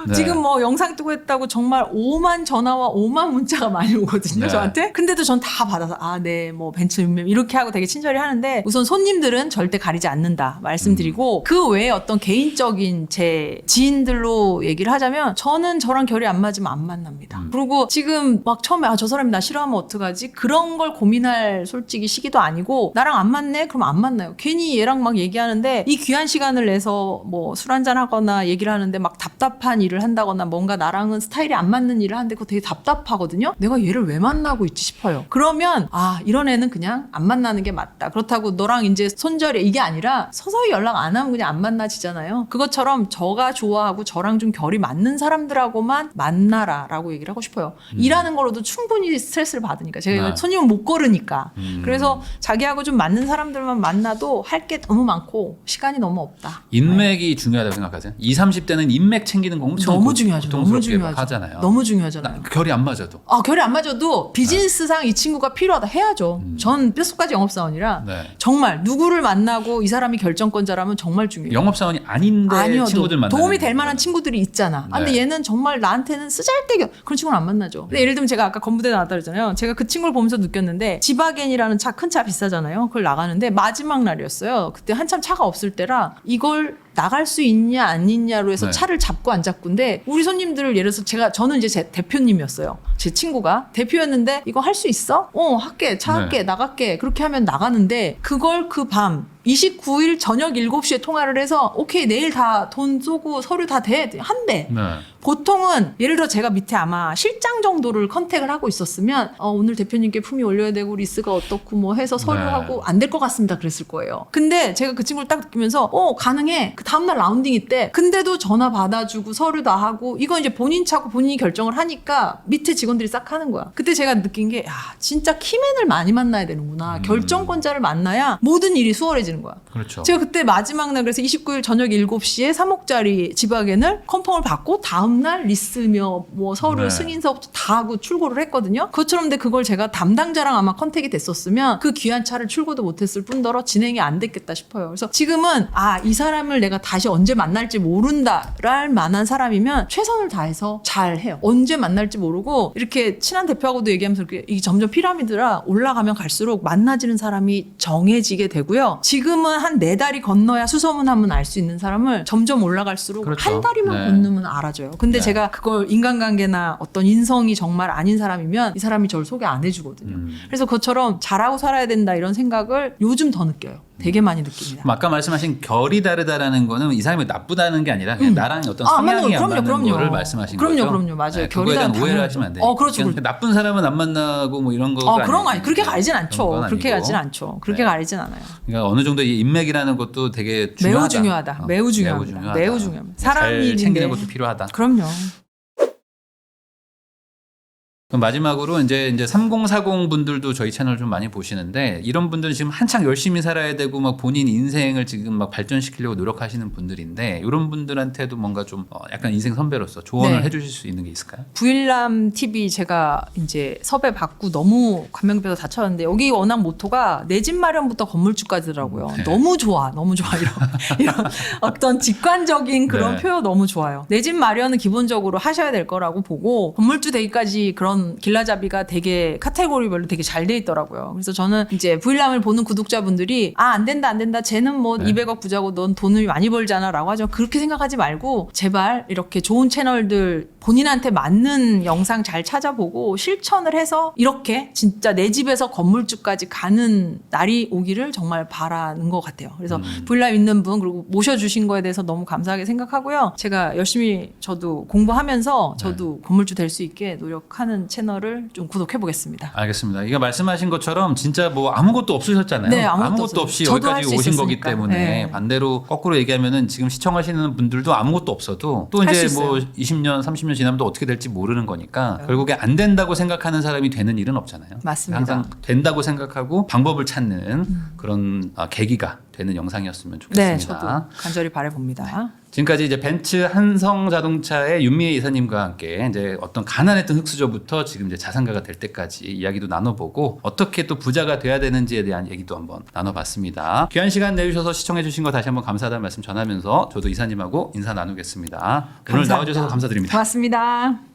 S2: 네.
S1: 지금 뭐 영상 뜨고 했다고 정말 5만 전화와 5만 문자가 많이 오거든요.
S2: 네.
S1: 저한테. 근데도 전 다 받아서 아, 네, 뭐 벤츠 이렇게 하고 되게 친절히 하는데 우선 손님들은 절대 가리지 않는다 말씀드리고 그 외에 어떤 개인적인 제 지인들로 얘기를 하자면 저는 저랑 결이 안 맞으면 안 만납니다. 그리고 지금 막 처음에 아, 저 사람이 나 싫어하면 어떡하지? 그런 걸 고민할 솔직히 시기도 아니고 나랑 안 맞네? 그럼 안 만나요. 괜히 얘랑 막 얘기하는데 이 귀한 시간을 내서 뭐 술 한잔 하거나 얘기를 하는데 막 답답한 일을 한다거나 뭔가 나랑은 스타일이 안 맞는 일을 하는데 그거 되게 답답하거든요. 내가 얘를 왜 만나고 있지 싶어요. 그러면 아 이런 애는 그냥 안 만나는 게 맞다. 그렇다고 너랑 이제 손절해 이게 아니라 서서히 연락 안 하면 그냥 안 만나지잖아요. 그것처럼 저가 좋아하고 저랑 좀 결이 맞는 사람들하고만 만나라라고 얘기를 하고 싶어요. 일하는 거로도 충분히 스트레스를 받으니까 제가
S2: 네.
S1: 손님을 못 거르니까 그래서 자기하고 좀 맞는 사람들만 만나도 할 게 너무 많고 시간이 너무 없다.
S2: 인맥이 중요하다고 생각하세요? 20, 30대는 인맥 챙기는 거 엄청
S1: 너무 중요하죠. 너무
S2: 고통스럽게
S1: 중요하죠.
S2: 하잖아요.
S1: 너무 중요하잖아요.
S2: 결이 안 맞아도.
S1: 아, 결이 안 맞아도 비즈니스상 이 친구가 필요하다 해야죠. 전 뼛속까지 영업사원이라
S2: 네.
S1: 정말 누구를 만나고 이 사람이 결정권자라면 정말 중요해요.
S2: 영업사원이 아닌데
S1: 아니어도
S2: 친구들 만나는
S1: 도움이 될 만한
S2: 거예요.
S1: 친구들이 있잖아. 아, 근데
S2: 네.
S1: 얘는 정말 나한테는 쓰잘데기 그런 친구는 안 만나죠. 근데 예를 들면 제가 아까 건부대 나왔다 그랬잖아요. 제가 그 친구를 보면서 느꼈는데 지바겐이라는 차 큰 차 비싸잖아요. 그걸 나가는데 마지막 날이었어요. 그때 한참 차가 없을 때라 이걸 나갈 수 있냐 안 있냐로 해서
S2: 네.
S1: 차를 잡고 안 잡고인데 우리 손님들을 예를 들어서 저는 이제 제 대표님이었어요. 제 친구가 대표였는데 이거 할 수 있어? 할게. 차 할게.
S2: 네.
S1: 나갈게. 그렇게 하면 나가는데 그걸 그 밤 29일 저녁 7시에 통화를 해서 오케이 내일 다 돈 쏘고 서류 다 돼. 한대.
S2: 네.
S1: 보통은 예를 들어 제가 밑에 아마 실장 정도를 컨택을 하고 있었으면 오늘 대표님께 품위 올려야 되고 리스가 어떻고 뭐 해서 서류하고 안 될 것 같습니다 그랬을 거예요. 근데 제가 그 친구를 딱 느끼면서 가능해. 그 다음날 라운딩 있대. 근데도 전화 받아주고 서류 다 하고 이건 이제 본인 차고 본인이 결정을 하니까 밑에 직원들이 싹 하는 거야. 그때 제가 느낀 게 진짜 키맨을 많이 만나야 되는구나. 결정권자를 만나야 모든 일이 수월해지는 거야.
S2: 그렇죠.
S1: 제가 그때 마지막 날 그래서 29일 저녁 7시에 3억짜리 지바겐을 컨펌을 받고 다음날 리스며 뭐 서류
S2: 네.
S1: 승인서부터 다 하고 출고를 했거든요. 그것처럼 근데 그걸 제가 담당자랑 아마 컨택이 됐었으면 그 귀한 차를 출고도 못했을 뿐더러 진행이 안 됐겠다 싶어요. 그래서 지금은 이 사람을 내가 다시 언제 만날지 모른다랄 만한 사람이면 최선을 다해서 잘 해요. 언제 만날지 모르고 이렇게 친한 대표하고도 얘기하면서 이렇게 이게 점점 피라미드라 올라가면 갈수록 만나지는 사람이 정해지게 되고요. 지금은 한 4달이 건너야 수소문하면 알 수 있는 사람을 점점 올라갈수록
S2: 그렇죠.
S1: 한 다리만
S2: 네.
S1: 건너면 알아줘요. 근데
S2: 네.
S1: 제가 그걸 인간관계나 어떤 인성이 정말 아닌 사람이면 이 사람이 저를 소개 안 해주거든요. 그래서 그것처럼 잘하고 살아야 된다 이런 생각을 요즘 더 느껴요. 되게 많이 느낍니다.
S2: 그럼 아까 말씀하신 결이 다르다라는 거는 이 사람이 나쁘다는 게 아니라 그냥 나랑 어떤 성향이 안 맞는 거를 말씀하신 거죠.
S1: 그럼요. 맞아요.
S2: 네, 그거에 대한
S1: 결이
S2: 오해를
S1: 다르죠.
S2: 하시면 안 돼요.
S1: 그렇죠.
S2: 그냥 나쁜 사람은 안 만나고 뭐 이런 거.
S1: 그런 거 아니. 그렇게 가리진 않죠.
S2: 그런 건
S1: 그렇게
S2: 아니고.
S1: 가리진 않죠. 그렇게
S2: 네.
S1: 가리진 않아요.
S2: 그러니까 어느 정도 이 인맥이라는 것도 되게 중요하다.
S1: 매우 중요하다. 매우 중요합니다. 매우 중요합니다. 사람
S2: 잘
S1: 일인데.
S2: 챙기는 것도 필요하다.
S1: 그럼요.
S2: 그럼 마지막으로 이제 3040 분들도 저희 채널 좀 많이 보시는데 이런 분들은 지금 한창 열심히 살아야 되고 막 본인 인생을 지금 막 발전시키려고 노력하시는 분들인데 이런 분들한테도 뭔가 좀 약간 인생 선배로서 조언을
S1: 네.
S2: 해주실 수 있는 게 있을까요?
S1: 부일남 TV 제가 이제 섭외 받고 너무 감명받아서 다쳤는데 여기 워낙 모토가 내 집 마련부터 건물주까지더라고요.
S2: 네.
S1: 너무 좋아 이런 어떤 직관적인 그런
S2: 네.
S1: 표현 너무 좋아요. 내 집 마련은 기본적으로 하셔야 될 거라고 보고 건물주 되기까지 그런 길라잡이가 되게 카테고리별로 되게 잘 돼 있더라고요. 그래서 저는 이제 부일남을 보는 구독자분들이 안 된다 쟤는 뭐
S2: 네.
S1: 200억 부자고 넌 돈을 많이 벌잖아라고 하죠. 그렇게 생각하지 말고 제발 이렇게 좋은 채널들 본인한테 맞는 영상 잘 찾아보고 실천을 해서 이렇게 진짜 내 집에서 건물주까지 가는 날이 오기를 정말 바라는 것 같아요. 그래서 부일남 있는 분 그리고 모셔주신 거에 대해서 너무 감사하게 생각하고요. 제가 열심히 저도 공부하면서 저도 건물주 될 수 있게 노력하는 채널을 좀 구독해 보겠습니다.
S2: 알겠습니다. 이거 말씀하신 것처럼 진짜 뭐 아무것도 없으셨잖아요.
S1: 네, 아무것도 없어요.
S2: 없이
S1: 저도 할
S2: 여기까지
S1: 수
S2: 오신 거기
S1: 있었으니까.
S2: 때문에
S1: 네.
S2: 반대로 거꾸로 얘기하면은 지금 시청하시는 분들도 아무것도 없어도 또
S1: 할
S2: 이제
S1: 수
S2: 뭐
S1: 있어요.
S2: 20년, 30년 지나면 또 어떻게 될지 모르는 거니까 결국에 안 된다고 생각하는 사람이 되는 일은 없잖아요.
S1: 맞습니다.
S2: 항상 된다고 생각하고 방법을 찾는 그런 계기가 되는 영상이었으면
S1: 네,
S2: 좋겠습니다.
S1: 저도 간절히 바라봅니다.
S2: 지금까지 이제 벤츠 한성자동차의 윤미애 이사님과 함께 이제 어떤 가난했던 흑수저부터 지금 이제 자산가가 될 때까지 이야기도 나눠보고 어떻게 또 부자가 돼야 되는지에 대한 얘기도 한번 나눠봤습니다. 귀한 시간 내주셔서 시청해주신 거 다시 한번 감사하다는 말씀 전하면서 저도 이사님하고 인사 나누겠습니다. 오늘
S1: 감사합니다.
S2: 나와주셔서 감사드립니다.
S1: 고맙습니다.